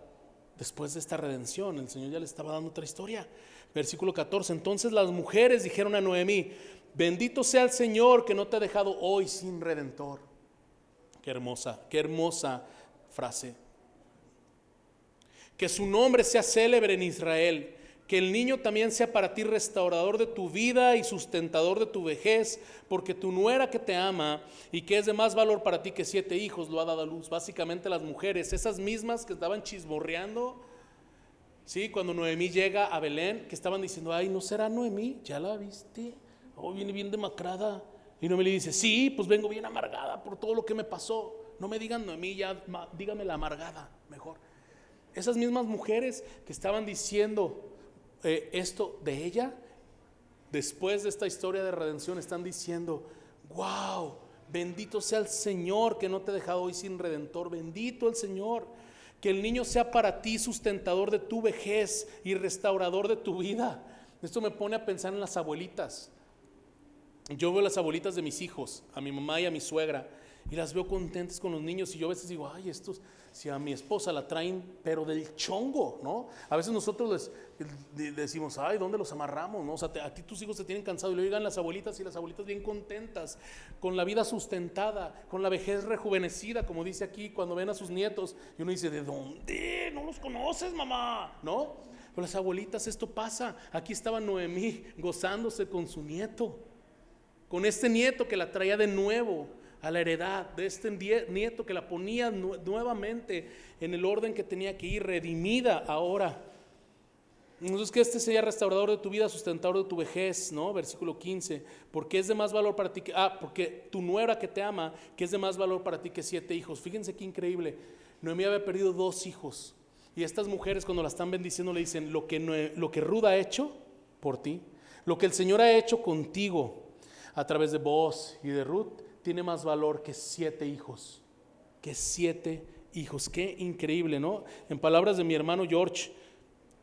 Speaker 1: después de esta redención, el Señor ya le estaba dando otra historia. Versículo 14, entonces las mujeres dijeron a Noemí, bendito sea el Señor que no te ha dejado hoy sin redentor. Qué hermosa frase. Que su nombre sea célebre en Israel, que el niño también sea para ti restaurador de tu vida y sustentador de tu vejez, porque tu nuera que te ama y que es de más valor para ti que 7 hijos lo ha dado a luz. Básicamente las mujeres, esas mismas que estaban chismorreando, ¿sí? Cuando Noemí llega a Belén, que estaban diciendo, ay, ¿no será Noemí? ¿Ya la viste? Oh, viene bien demacrada. Y Noemí le dice, sí, pues vengo bien amargada por todo lo que me pasó. No me digan Noemí, ya dígame la amargada, mejor. Esas mismas mujeres que estaban diciendo esto de ella, después de esta historia de redención, están diciendo, wow, bendito sea el Señor que no te ha dejado hoy sin redentor, bendito el Señor, que el niño sea para ti sustentador de tu vejez y restaurador de tu vida. Esto me pone a pensar en las abuelitas. Yo veo las abuelitas de mis hijos, a mi mamá y a mi suegra, y las veo contentas con los niños, y yo a veces digo, ay, estos, si a mi esposa la traen, pero del chongo, ¿no? A veces nosotros les decimos, ay, ¿dónde los amarramos? ¿No? O sea, a ti tus hijos te tienen cansado, y luego llegan las abuelitas, y las abuelitas bien contentas, con la vida sustentada, con la vejez rejuvenecida, como dice aquí, cuando ven a sus nietos, y uno dice, ¿de dónde? No los conoces, mamá, ¿no? Pero las abuelitas, esto pasa. Aquí estaba Noemí gozándose con su nieto, con este nieto que la traía de nuevo a la heredad, de este nieto que la ponía nuevamente en el orden que tenía que ir, redimida ahora. Entonces, que este sea restaurador de tu vida, sustentador de tu vejez, ¿no? Versículo 15, porque es de más valor para ti porque tu nuera que te ama, que es de más valor para ti que 7 hijos. Fíjense qué increíble. Noemí había perdido 2 hijos, y estas mujeres cuando la están bendiciendo le dicen, lo que Ruth ha hecho por ti, lo que el Señor ha hecho contigo a través de vos y de Ruth, tiene más valor que 7 hijos. Que 7 hijos. Qué increíble, ¿no? En palabras de mi hermano George,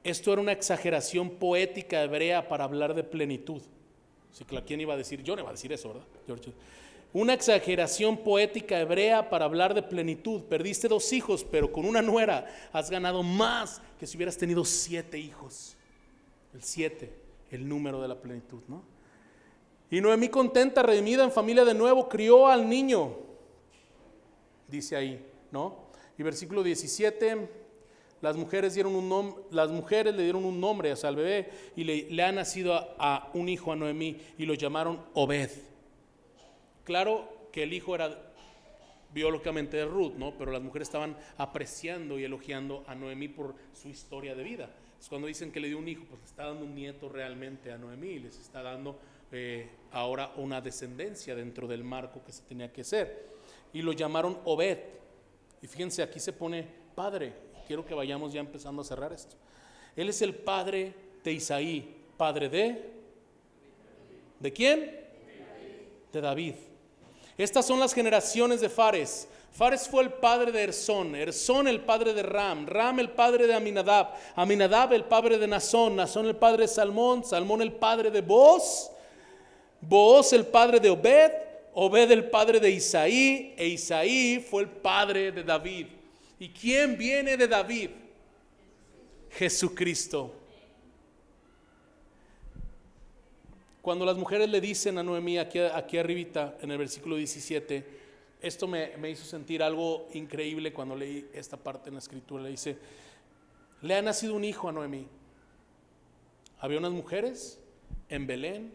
Speaker 1: esto era una exageración poética hebrea para hablar de plenitud. Así que ¿quién iba a decir? Yo no iba a decir eso, ¿verdad, George? Una exageración poética hebrea para hablar de plenitud. Perdiste 2 hijos, pero con una nuera has ganado más que si hubieras tenido 7 hijos. El 7, el número de la plenitud, ¿no? Y Noemí, contenta, redimida en familia de nuevo, crió al niño, dice ahí, ¿no? Y versículo 17, las mujeres le dieron un nombre, o sea, al bebé, y le ha nacido a un hijo a Noemí, y lo llamaron Obed. Claro que el hijo era biológicamente de Ruth, ¿no? Pero las mujeres estaban apreciando y elogiando a Noemí por su historia de vida. Entonces, cuando dicen que le dio un hijo, pues le está dando un nieto realmente a Noemí, les está dando ahora una descendencia dentro del marco que se tenía que hacer, y lo llamaron Obed. Y fíjense, aquí se pone padre. Quiero que vayamos ya empezando a cerrar esto. Él es el padre de Isaí, padre ¿de quién? De David. Estas son las generaciones de Fares. Fares fue el padre de Ersón, Ersón el padre de Ram, Ram el padre de Aminadab, Aminadab el padre de Nazón, Nazón el padre de Salmón, Salmón el padre de Booz, Booz el padre de Obed, Obed el padre de Isaí, e Isaí fue el padre de David. ¿Y quién viene de David? Jesucristo. Cuando las mujeres le dicen a Noemí, aquí arribita, en el versículo 17, esto me hizo sentir algo increíble cuando leí esta parte en la escritura. Le dice, le ha nacido un hijo a Noemí. Había unas mujeres en Belén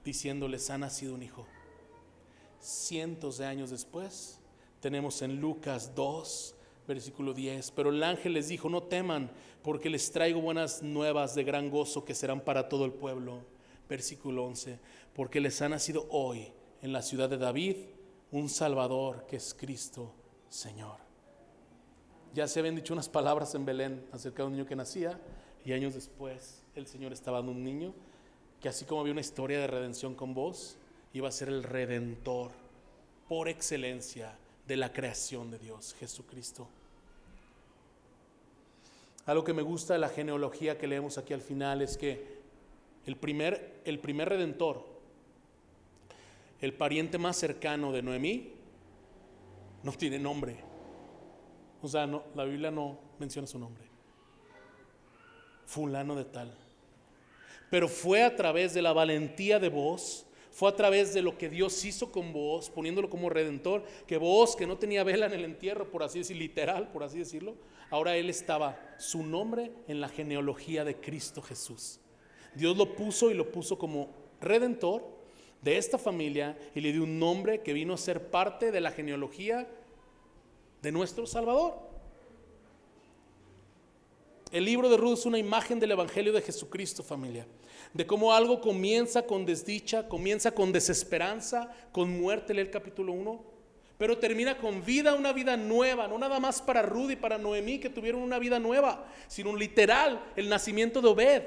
Speaker 1: diciéndoles, ha nacido un hijo. Cientos de años después, tenemos en Lucas 2, versículo 10, pero el ángel les dijo, no teman, porque les traigo buenas nuevas de gran gozo que serán para todo el pueblo. Versículo 11, porque les ha nacido hoy en la ciudad de David un Salvador, que es Cristo Señor. Ya se habían dicho unas palabras en Belén acerca de un niño que nacía, y años después el Señor estaba dando un niño que, así como había una historia de redención con vos, iba a ser el redentor por excelencia de la creación de Dios, Jesucristo. Algo que me gusta de la genealogía que leemos aquí al final es que el primer redentor, el pariente más cercano de Noemí, no tiene nombre. O sea, no, la Biblia no menciona su nombre. Fulano de tal. Pero fue a través de la valentía de Booz, fue a través de lo que Dios hizo con Booz, poniéndolo como redentor, que Booz, que no tenía vela en el entierro, por así decir, literal, por así decirlo, ahora él estaba, su nombre en la genealogía de Cristo Jesús. Dios lo puso y lo puso como redentor de esta familia y le dio un nombre que vino a ser parte de la genealogía de nuestro Salvador. El libro de Ruth es una imagen del evangelio de Jesucristo, familia, de cómo algo comienza con desdicha, comienza con desesperanza, con muerte, lee el capítulo 1, pero termina con vida, una vida nueva, no nada más para Ruth y para Noemí que tuvieron una vida nueva, sino literal, el nacimiento de Obed,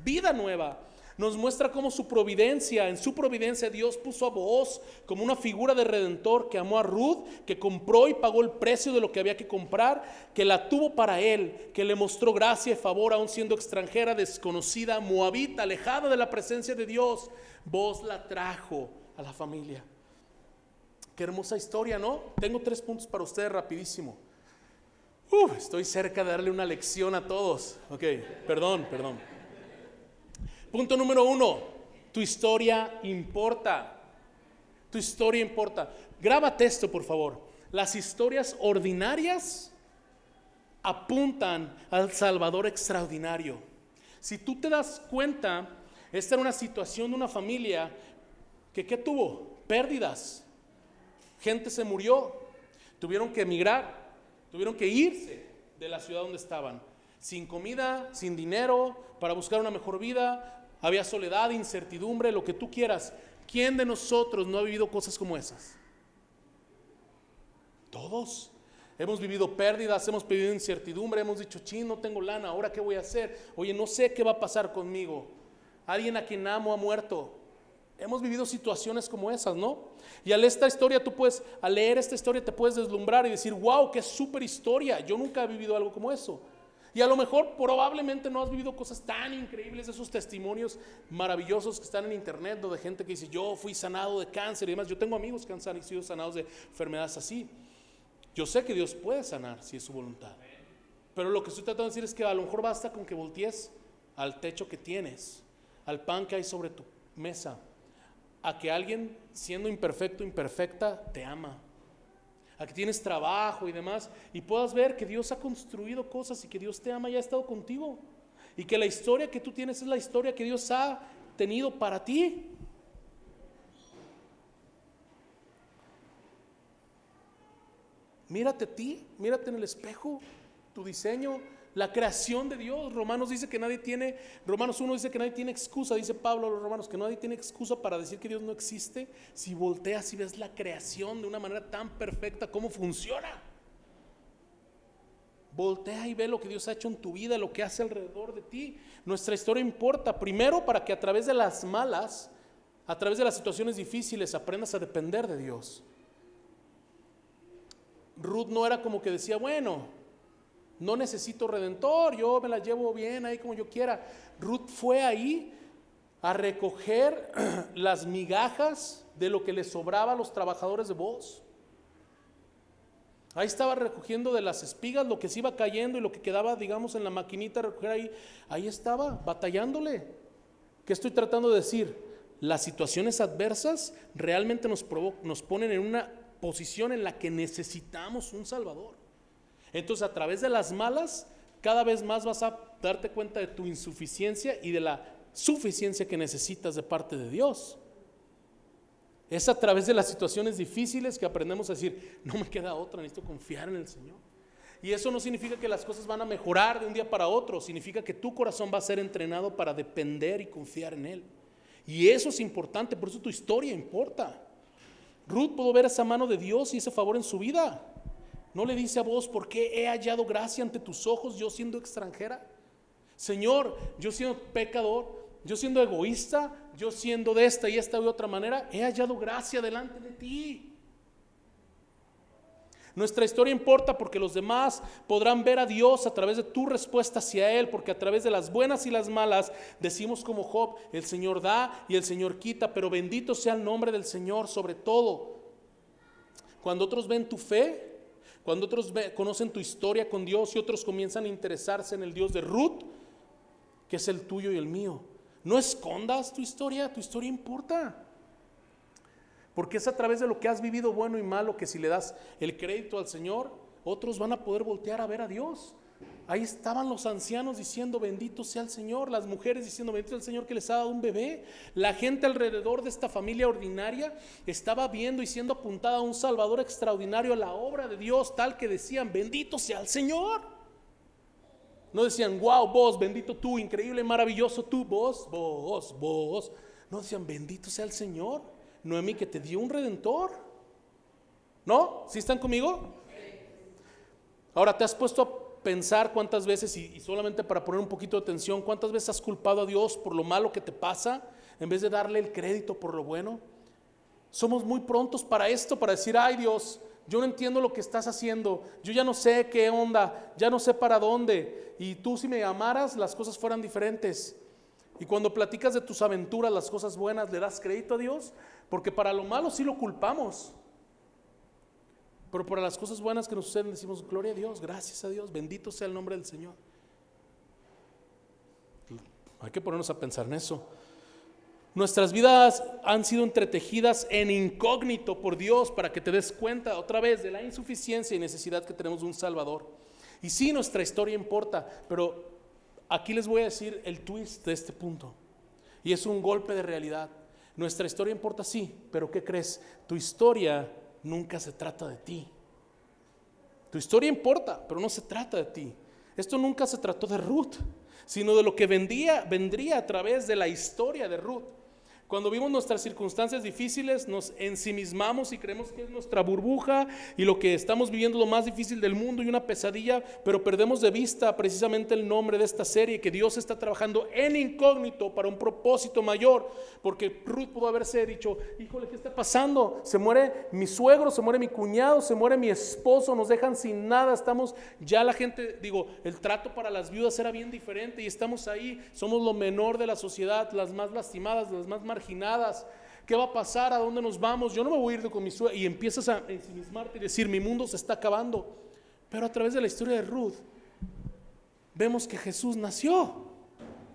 Speaker 1: vida nueva. Nos muestra cómo en su providencia Dios puso a Booz como una figura de redentor que amó a Ruth, que compró y pagó el precio de lo que había que comprar, que la tuvo para él, que le mostró gracia y favor aún siendo extranjera, desconocida, moabita, alejada de la presencia de Dios. Booz la trajo a la familia. Qué hermosa historia, ¿no? Tengo 3 puntos para ustedes rapidísimo. Estoy cerca de darle una lección a todos. Ok, perdón. Punto número 1, tu historia importa. Tu historia importa. Grábate esto, por favor. Las historias ordinarias apuntan al Salvador extraordinario. Si tú te das cuenta, esta era una situación de una familia que ¿qué tuvo? Pérdidas. Gente se murió. Tuvieron que emigrar. Tuvieron que irse de la ciudad donde estaban. Sin comida, sin dinero, para buscar una mejor vida. Había soledad, incertidumbre, lo que tú quieras. ¿Quién de nosotros no ha vivido cosas como esas? Todos. Hemos vivido pérdidas, hemos vivido incertidumbre, hemos dicho, no tengo lana, ¿ahora qué voy a hacer? Oye, no sé qué va a pasar conmigo. Alguien a quien amo ha muerto. Hemos vivido situaciones como esas, ¿no? Y al leer esta historia te puedes deslumbrar y decir, wow, qué súper historia. Yo nunca he vivido algo como eso. Y a lo mejor probablemente no has vivido cosas tan increíbles, esos testimonios maravillosos que están en internet, de gente que dice, yo fui sanado de cáncer y demás. Yo tengo amigos que han sido sanados de enfermedades así. Yo sé que Dios puede sanar si es su voluntad. Pero lo que estoy tratando de decir es que a lo mejor basta con que voltees al techo que tienes, al pan que hay sobre tu mesa, a que alguien, siendo imperfecto, imperfecta, te ama. A que tienes trabajo y demás, y puedas ver que Dios ha construido cosas y que Dios te ama y ha estado contigo, y que la historia que tú tienes es la historia que Dios ha tenido para ti. Mírate a ti, mírate en el espejo, tu diseño, la creación de Dios. Romanos 1 dice que nadie tiene excusa, dice Pablo a los romanos, que nadie tiene excusa para decir que Dios no existe. Si volteas y ves la creación de una manera tan perfecta, cómo funciona. Voltea y ve lo que Dios ha hecho en tu vida, lo que hace alrededor de ti. Nuestra historia importa, primero para que a través de las malas, a través de las situaciones difíciles, aprendas a depender de Dios. Ruth no era como que decía, bueno, no necesito redentor, yo me la llevo bien ahí como yo quiera. Ruth fue ahí a recoger las migajas de lo que le sobraba a los trabajadores de Booz. Ahí estaba recogiendo de las espigas lo que se iba cayendo y lo que quedaba, digamos, en la maquinita, recoger ahí estaba, batallándole. ¿Qué estoy tratando de decir? Las situaciones adversas realmente nos ponen en una posición en la que necesitamos un Salvador. Entonces, a través de las malas, cada vez más vas a darte cuenta de tu insuficiencia y de la suficiencia que necesitas de parte de Dios. Es a través de las situaciones difíciles que aprendemos a decir, no me queda otra, necesito confiar en el Señor. Y eso no significa que las cosas van a mejorar de un día para otro, significa que tu corazón va a ser entrenado para depender y confiar en Él. Y eso es importante, por eso tu historia importa. Ruth pudo ver esa mano de Dios y ese favor en su vida. No le dice a Booz, ¿por qué he hallado gracia ante tus ojos yo siendo extranjera? Señor, yo siendo pecador, yo siendo egoísta, yo siendo de esta y otra manera, he hallado gracia delante de ti. Nuestra historia importa porque los demás podrán ver a Dios a través de tu respuesta hacia Él, porque a través de las buenas y las malas decimos como Job, el Señor da y el Señor quita, pero bendito sea el nombre del Señor sobre todo. Cuando otros ven tu fe, cuando otros conocen tu historia con Dios y otros comienzan a interesarse en el Dios de Ruth, que es el tuyo y el mío, no escondas tu historia importa. Porque es a través de lo que has vivido bueno y malo que si le das el crédito al Señor, otros van a poder voltear a ver a Dios. Ahí estaban los ancianos diciendo bendito sea el Señor, las mujeres diciendo bendito sea el Señor que les ha dado un bebé. La gente alrededor de esta familia ordinaria estaba viendo y siendo apuntada a un Salvador extraordinario, a la obra de Dios, tal que decían bendito sea el Señor. No decían wow, vos, bendito tú, increíble, maravilloso tú, vos. No decían bendito sea el Señor. Noemí que te dio un redentor. ¿No? ¿Sí están conmigo? Ahora, ¿te has puesto a pensar cuántas veces, y solamente para poner un poquito de atención, cuántas veces has culpado a Dios por lo malo que te pasa en vez de darle el crédito por lo bueno? Somos muy prontos para esto, para decir, ay Dios, yo no entiendo lo que estás haciendo, yo ya no sé qué onda, ya no sé para dónde, y tú si me amaras las cosas fueran diferentes. Y cuando platicas de tus aventuras, las cosas buenas, ¿le das crédito a Dios? Porque para lo malo sí lo culpamos, pero para las cosas buenas que nos suceden decimos gloria a Dios, gracias a Dios, bendito sea el nombre del Señor. Hay que ponernos a pensar en eso. Nuestras vidas han sido entretejidas en incógnito por Dios para que te des cuenta otra vez de la insuficiencia y necesidad que tenemos de un Salvador. Y sí, nuestra historia importa, pero aquí les voy a decir el twist de este punto, y es un golpe de realidad. Nuestra historia importa, sí, pero ¿qué crees? Tu historia nunca se trata de ti. Tu historia importa, pero no se trata de ti. Esto nunca se trató de Ruth, sino de lo que vendría a través de la historia de Ruth. Cuando vimos nuestras circunstancias difíciles, nos ensimismamos y creemos que es nuestra burbuja y lo que estamos viviendo es lo más difícil del mundo y una pesadilla, pero perdemos de vista precisamente el nombre de esta serie, que Dios está trabajando en incógnito para un propósito mayor, porque Ruth pudo haberse dicho, híjole, ¿qué está pasando? Se muere mi suegro, se muere mi cuñado, se muere mi esposo, nos dejan sin nada, estamos, ya la gente, el trato para las viudas era bien diferente y estamos ahí, somos lo menor de la sociedad, las más lastimadas, las más marginadas. ¿Qué va a pasar? ¿A dónde nos vamos? Yo no me voy a ir con mi suegra. Y empiezas a ensimismarte y decir, mi mundo se está acabando. Pero a través de la historia de Ruth vemos que Jesús nació.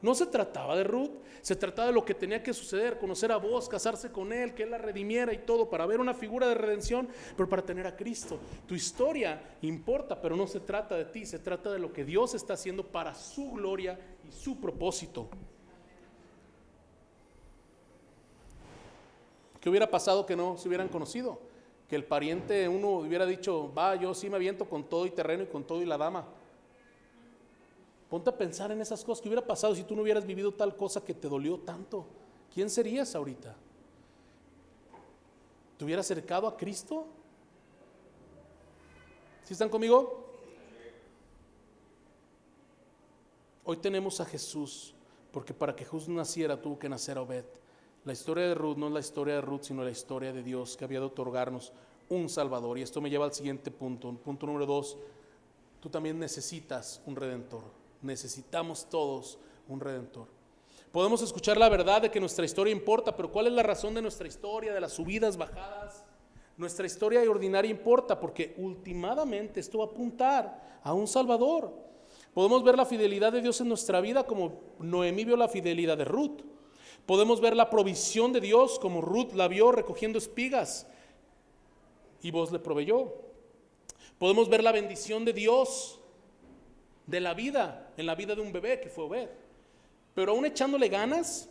Speaker 1: No se trataba de Ruth, se trataba de lo que tenía que suceder, conocer a Boaz, casarse con él, que él la redimiera y todo, para ver una figura de redención, pero para tener a Cristo. Tu historia importa, pero no se trata de ti, se trata de lo que Dios está haciendo para su gloria y su propósito. ¿Qué hubiera pasado que no se hubieran conocido? Que el pariente uno hubiera dicho, va, yo sí me aviento con todo y terreno y con todo y la dama. Ponte a pensar en esas cosas. ¿Qué hubiera pasado si tú no hubieras vivido tal cosa que te dolió tanto? ¿Quién serías ahorita? ¿Te hubieras acercado a Cristo? ¿Sí están conmigo? Hoy tenemos a Jesús, porque para que Jesús naciera tuvo que nacer Obed. La historia de Ruth no es la historia de Ruth, sino la historia de Dios que había de otorgarnos un Salvador. Y esto me lleva al siguiente punto. Punto número 2, tú también necesitas un Redentor. Necesitamos todos un Redentor. Podemos escuchar la verdad de que nuestra historia importa, pero ¿cuál es la razón de nuestra historia, de las subidas, bajadas? Nuestra historia ordinaria importa porque últimamente esto va a apuntar a un Salvador. Podemos ver la fidelidad de Dios en nuestra vida como Noemí vio la fidelidad de Ruth. Podemos ver la provisión de Dios como Ruth la vio recogiendo espigas y Boaz le proveyó. Podemos ver la bendición de Dios de la vida, en la vida de un bebé que fue Obed. Pero aún echándole ganas,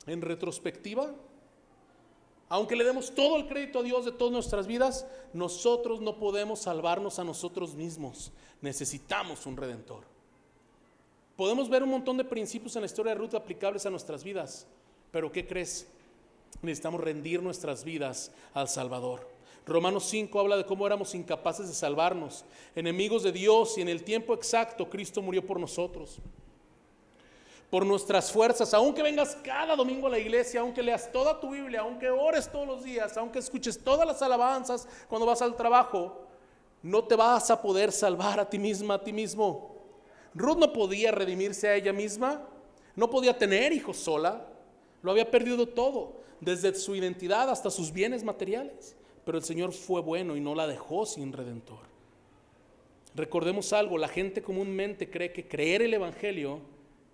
Speaker 1: en retrospectiva, aunque le demos todo el crédito a Dios de todas nuestras vidas, nosotros no podemos salvarnos a nosotros mismos. Necesitamos un Redentor. Podemos ver un montón de principios en la historia de Ruth aplicables a nuestras vidas, pero ¿qué crees? Necesitamos rendir nuestras vidas al Salvador. Romanos 5 habla de cómo éramos incapaces de salvarnos, enemigos de Dios, y en el tiempo exacto Cristo murió por nosotros. Por nuestras fuerzas, aunque vengas cada domingo a la iglesia, aunque leas toda tu Biblia, aunque ores todos los días, aunque escuches todas las alabanzas cuando vas al trabajo, No te vas a poder salvar a ti misma, a ti mismo. Ruth no podía redimirse a ella misma, no podía tener hijos sola, lo había perdido todo, desde su identidad hasta sus bienes materiales. Pero el Señor fue bueno y no la dejó sin redentor. Recordemos algo, la gente comúnmente cree que creer el Evangelio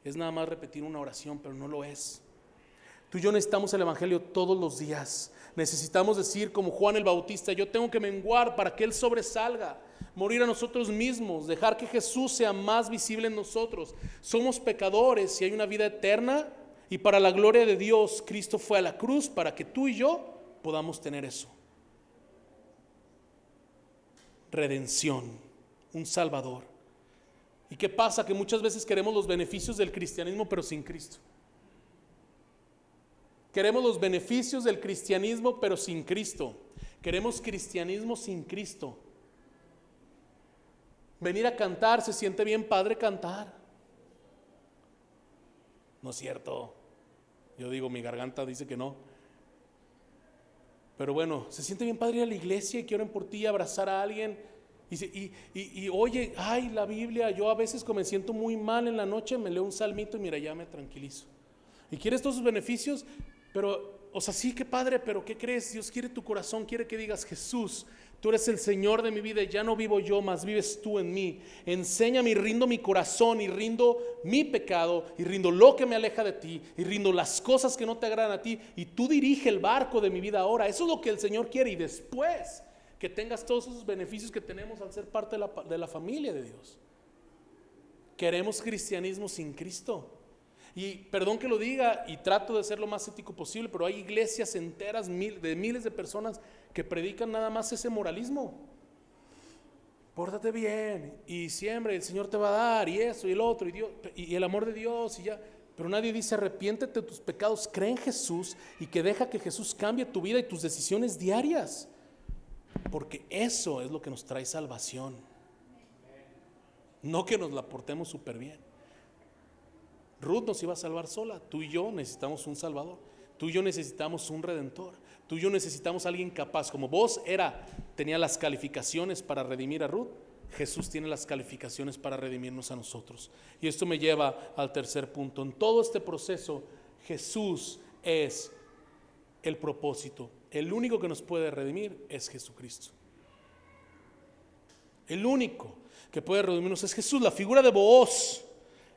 Speaker 1: es nada más repetir una oración, pero no lo es. Tú y yo necesitamos el Evangelio todos los días. Necesitamos decir como Juan el Bautista: yo tengo que menguar para que Él sobresalga, morir a nosotros mismos, dejar que Jesús sea más visible en nosotros. Somos pecadores y hay una vida eterna, y para la gloria de Dios, Cristo fue a la cruz para que tú y yo podamos tener eso. Redención, un Salvador. ¿Y qué pasa? Que muchas veces queremos los beneficios del cristianismo pero sin Cristo. Queremos los beneficios del cristianismo pero sin Cristo. Queremos cristianismo sin Cristo. Venir a cantar, se siente bien padre cantar. No es cierto. Yo digo, mi garganta dice que no. Pero bueno, se siente bien padre ir a la iglesia y que oren por ti y abrazar a alguien. Y oye, ay, la Biblia, yo a veces como me siento muy mal en la noche, me leo un salmito y mira, ya me tranquilizo. ¿Y quieres todos sus beneficios? Pero, o sea, sí, qué padre, pero ¿qué crees? Dios quiere tu corazón, quiere que digas: Jesús, tú eres el Señor de mi vida y ya no vivo yo, mas vives tú en mí. Enséñame y rindo mi corazón y rindo mi pecado y rindo lo que me aleja de ti y rindo las cosas que no te agradan a ti, y tú dirige el barco de mi vida ahora. Eso es lo que el Señor quiere, y después que tengas todos esos beneficios que tenemos al ser parte de la familia de Dios. Queremos cristianismo sin Cristo. Y perdón que lo diga, y trato de ser lo más ético posible, pero hay iglesias enteras de miles de personas que predican nada más ese moralismo. Pórtate bien y siembra, y el Señor te va a dar, y eso y el otro, y Dios, y el amor de Dios, y ya. Pero nadie dice: arrepiéntete de tus pecados, cree en Jesús y que deja que Jesús cambie tu vida y tus decisiones diarias, porque eso es lo que nos trae salvación, no que nos la portemos súper bien. Ruth nos iba a salvar sola. Tú y yo necesitamos un Salvador. Tú y yo necesitamos un Redentor. Tú y yo necesitamos a alguien capaz. Como vos tenía las calificaciones para redimir a Ruth, Jesús tiene las calificaciones para redimirnos a nosotros. Y esto me lleva al tercer punto. En todo este proceso, Jesús es el propósito. El único que nos puede redimir es Jesucristo. El único que puede redimirnos es Jesús. La figura de Booz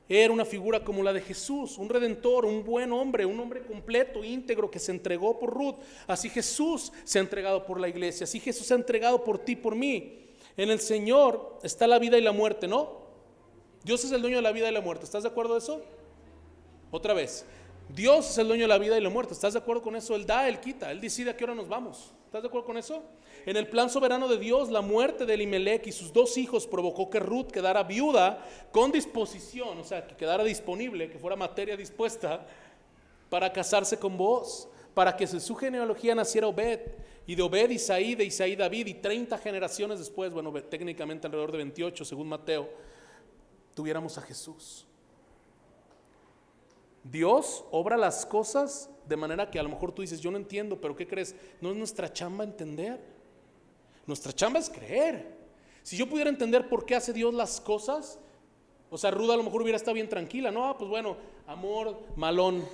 Speaker 1: era una figura como la de Jesús, un redentor, un buen hombre, un hombre completo, íntegro, que se entregó por Ruth. Así Jesús se ha entregado por la iglesia, así Jesús se ha entregado por ti, por mí. En el Señor está la vida y la muerte, ¿no? Dios es el dueño de la vida y la muerte. ¿Estás de acuerdo con eso? Otra vez, Dios es el dueño de la vida y la muerte. ¿Estás de acuerdo con eso? Él da, Él quita, Él decide a qué hora nos vamos. ¿Estás de acuerdo con eso? En el plan soberano de Dios, la muerte de Elimelech y sus 2 hijos provocó que Ruth quedara viuda con disposición, o sea, que quedara disponible, que fuera materia dispuesta para casarse con Booz, para que de su genealogía naciera Obed, y de Obed Isaí, de Isaí David, y 30 generaciones después, bueno, técnicamente alrededor de 28 según Mateo, tuviéramos a Jesús. Dios obra las cosas de manera que a lo mejor tú dices: yo no entiendo, pero ¿qué crees? No es nuestra chamba entender. Nuestra chamba es creer. Si yo pudiera entender por qué hace Dios las cosas, o sea, Ruth a lo mejor hubiera estado bien tranquila. No, pues bueno, amor, malón,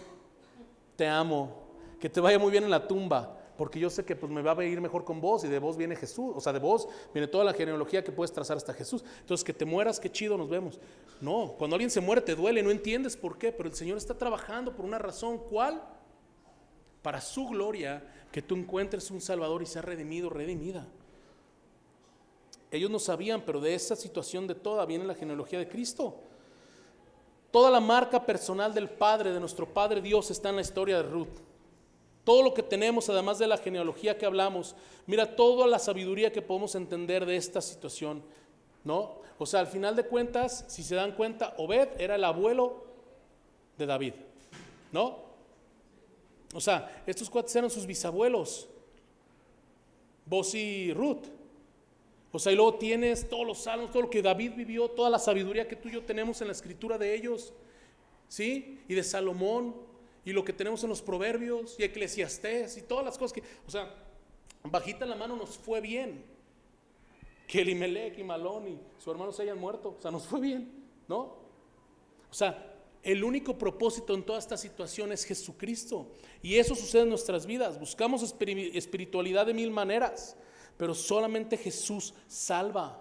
Speaker 1: te amo, que te vaya muy bien en la tumba, porque yo sé que pues me va a ir mejor con vos, y de vos viene Jesús, o sea, de vos viene toda la genealogía que puedes trazar hasta Jesús. Entonces, que te mueras, qué chido, nos vemos. No, cuando alguien se muere te duele, no entiendes por qué, pero el Señor está trabajando por una razón. ¿Cuál? Para su gloria, que tú encuentres un Salvador y seas redimido, redimida. Ellos no sabían, pero de esa situación de toda viene la genealogía de Cristo. Toda la marca personal del Padre, de nuestro Padre Dios, está en la historia de Ruth. Todo lo que tenemos, además de la genealogía que hablamos, mira toda la sabiduría que podemos entender de esta situación, ¿no? O sea, al final de cuentas, si se dan cuenta, Obed era el abuelo de David, ¿no? O sea, estos cuates eran sus bisabuelos, Booz y Ruth. O sea, y luego tienes todos los salmos, todo lo que David vivió, toda la sabiduría que tú y yo tenemos en la escritura de ellos, ¿sí? Y de Salomón, y lo que tenemos en los Proverbios, y Eclesiastés, y todas las cosas que, o sea, bajita la mano nos fue bien. que Elimelech y Malón y su hermano se hayan muerto. O sea, nos fue bien, ¿no? O sea, el único propósito en toda esta situación es Jesucristo. Y eso sucede en nuestras vidas. Buscamos espiritualidad de mil maneras, pero solamente Jesús salva.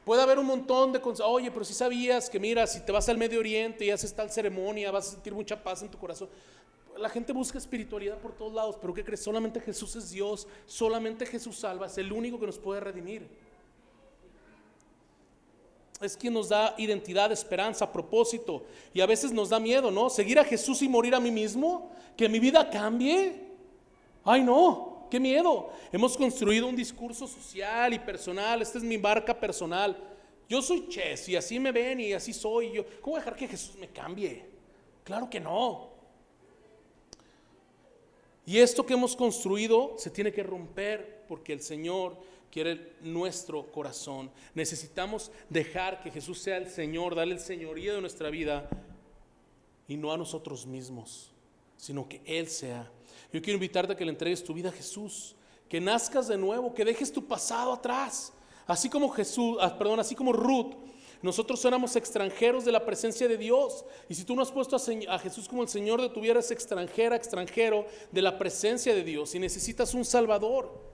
Speaker 1: Puede haber un montón de cosas. Oye, pero si sabías que mira, si te vas al Medio Oriente y haces tal ceremonia, vas a sentir mucha paz en tu corazón. La gente busca espiritualidad por todos lados, pero ¿qué crees? Solamente Jesús es Dios, solamente Jesús salva, es el único que nos puede redimir. Es quien nos da identidad, esperanza, propósito. Y a veces nos da miedo, ¿no? Seguir a Jesús y morir a mí mismo, que mi vida cambie. Ay, no, qué miedo. Hemos construido un discurso social y personal. Esta es mi marca personal. Yo soy Ches y así me ven y así soy yo. ¿Cómo voy a dejar que Jesús me cambie? Claro que no. Y esto que hemos construido se tiene que romper porque el Señor quiere nuestro corazón. Necesitamos dejar que Jesús sea el Señor, darle el señorío de nuestra vida y no a nosotros mismos, sino que Él sea. Yo quiero invitarte a que le entregues tu vida a Jesús, que nazcas de nuevo, que dejes tu pasado atrás. Así como así como Ruth, nosotros éramos extranjeros de la presencia de Dios. Y si tú no has puesto a Jesús como el Señor de tu vida, eres extranjero de la presencia de Dios y necesitas un Salvador.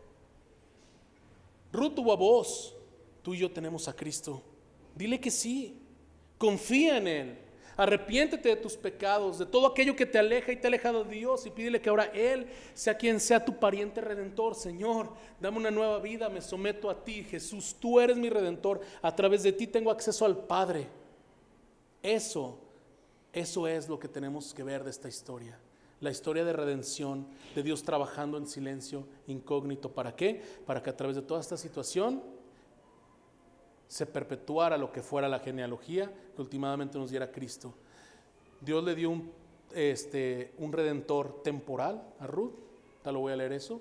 Speaker 1: Ruth tuvo a vos, tú y yo tenemos a Cristo. Dile que sí, confía en Él, arrepiéntete de tus pecados, de todo aquello que te aleja y te ha alejado de Dios, y pídele que ahora Él sea quien sea tu pariente redentor. Señor, dame una nueva vida, me someto a ti. Jesús, tú eres mi redentor, a través de ti tengo acceso al Padre. Eso es lo que tenemos que ver de esta historia. La historia de redención, de Dios trabajando en silencio, incógnito. ¿Para qué? Para que a través de toda esta situación se perpetuara lo que fuera la genealogía que últimamente nos diera Cristo. Dios le dio un redentor temporal a Ruth, te lo voy a leer eso,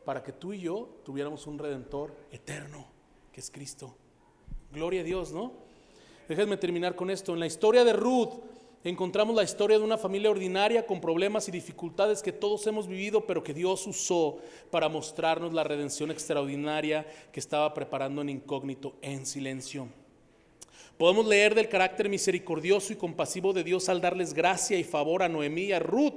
Speaker 1: para que tú y yo tuviéramos un redentor eterno, que es Cristo. Gloria a Dios, ¿no? Déjenme terminar con esto. En la historia de Ruth encontramos la historia de una familia ordinaria con problemas y dificultades que todos hemos vivido, pero que Dios usó para mostrarnos la redención extraordinaria que estaba preparando en incógnito, en silencio. Podemos leer del carácter misericordioso y compasivo de Dios al darles gracia y favor a Noemí y a Ruth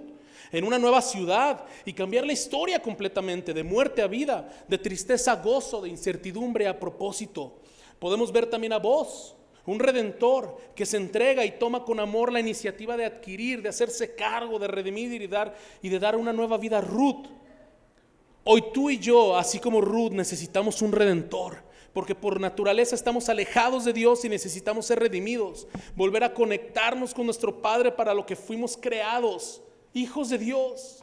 Speaker 1: en una nueva ciudad y cambiar la historia completamente, de muerte a vida, de tristeza a gozo, de incertidumbre a propósito. Podemos ver también a Boaz, un redentor que se entrega y toma con amor la iniciativa de adquirir, de hacerse cargo, de redimir y de dar una nueva vida a Ruth. Hoy tú y yo, así como Ruth, necesitamos un redentor, porque por naturaleza estamos alejados de Dios y necesitamos ser redimidos, volver a conectarnos con nuestro Padre para lo que fuimos creados, hijos de Dios.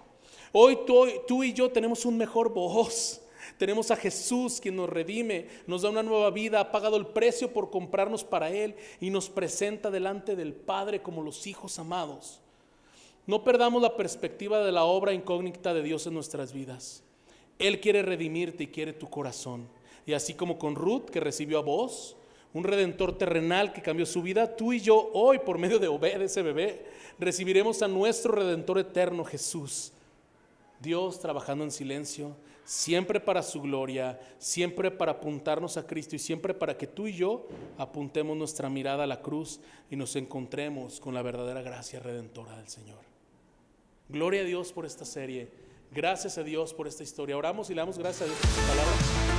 Speaker 1: Hoy tú y yo tenemos un mejor voz. Tenemos a Jesús quien nos redime, nos da una nueva vida, ha pagado el precio por comprarnos para Él y nos presenta delante del Padre como los hijos amados. No perdamos la perspectiva de la obra incógnita de Dios en nuestras vidas. Él quiere redimirte y quiere tu corazón. Y así como con Ruth, que recibió a Boaz, un redentor terrenal que cambió su vida, tú y yo hoy, por medio de Obed, ese bebé, recibiremos a nuestro redentor eterno, Jesús. Dios trabajando en silencio, siempre para su gloria, siempre para apuntarnos a Cristo y siempre para que tú y yo apuntemos nuestra mirada a la cruz y nos encontremos con la verdadera gracia redentora del Señor. Gloria a Dios por esta serie, gracias a Dios por esta historia. Oramos y le damos gracias a Dios por su palabra.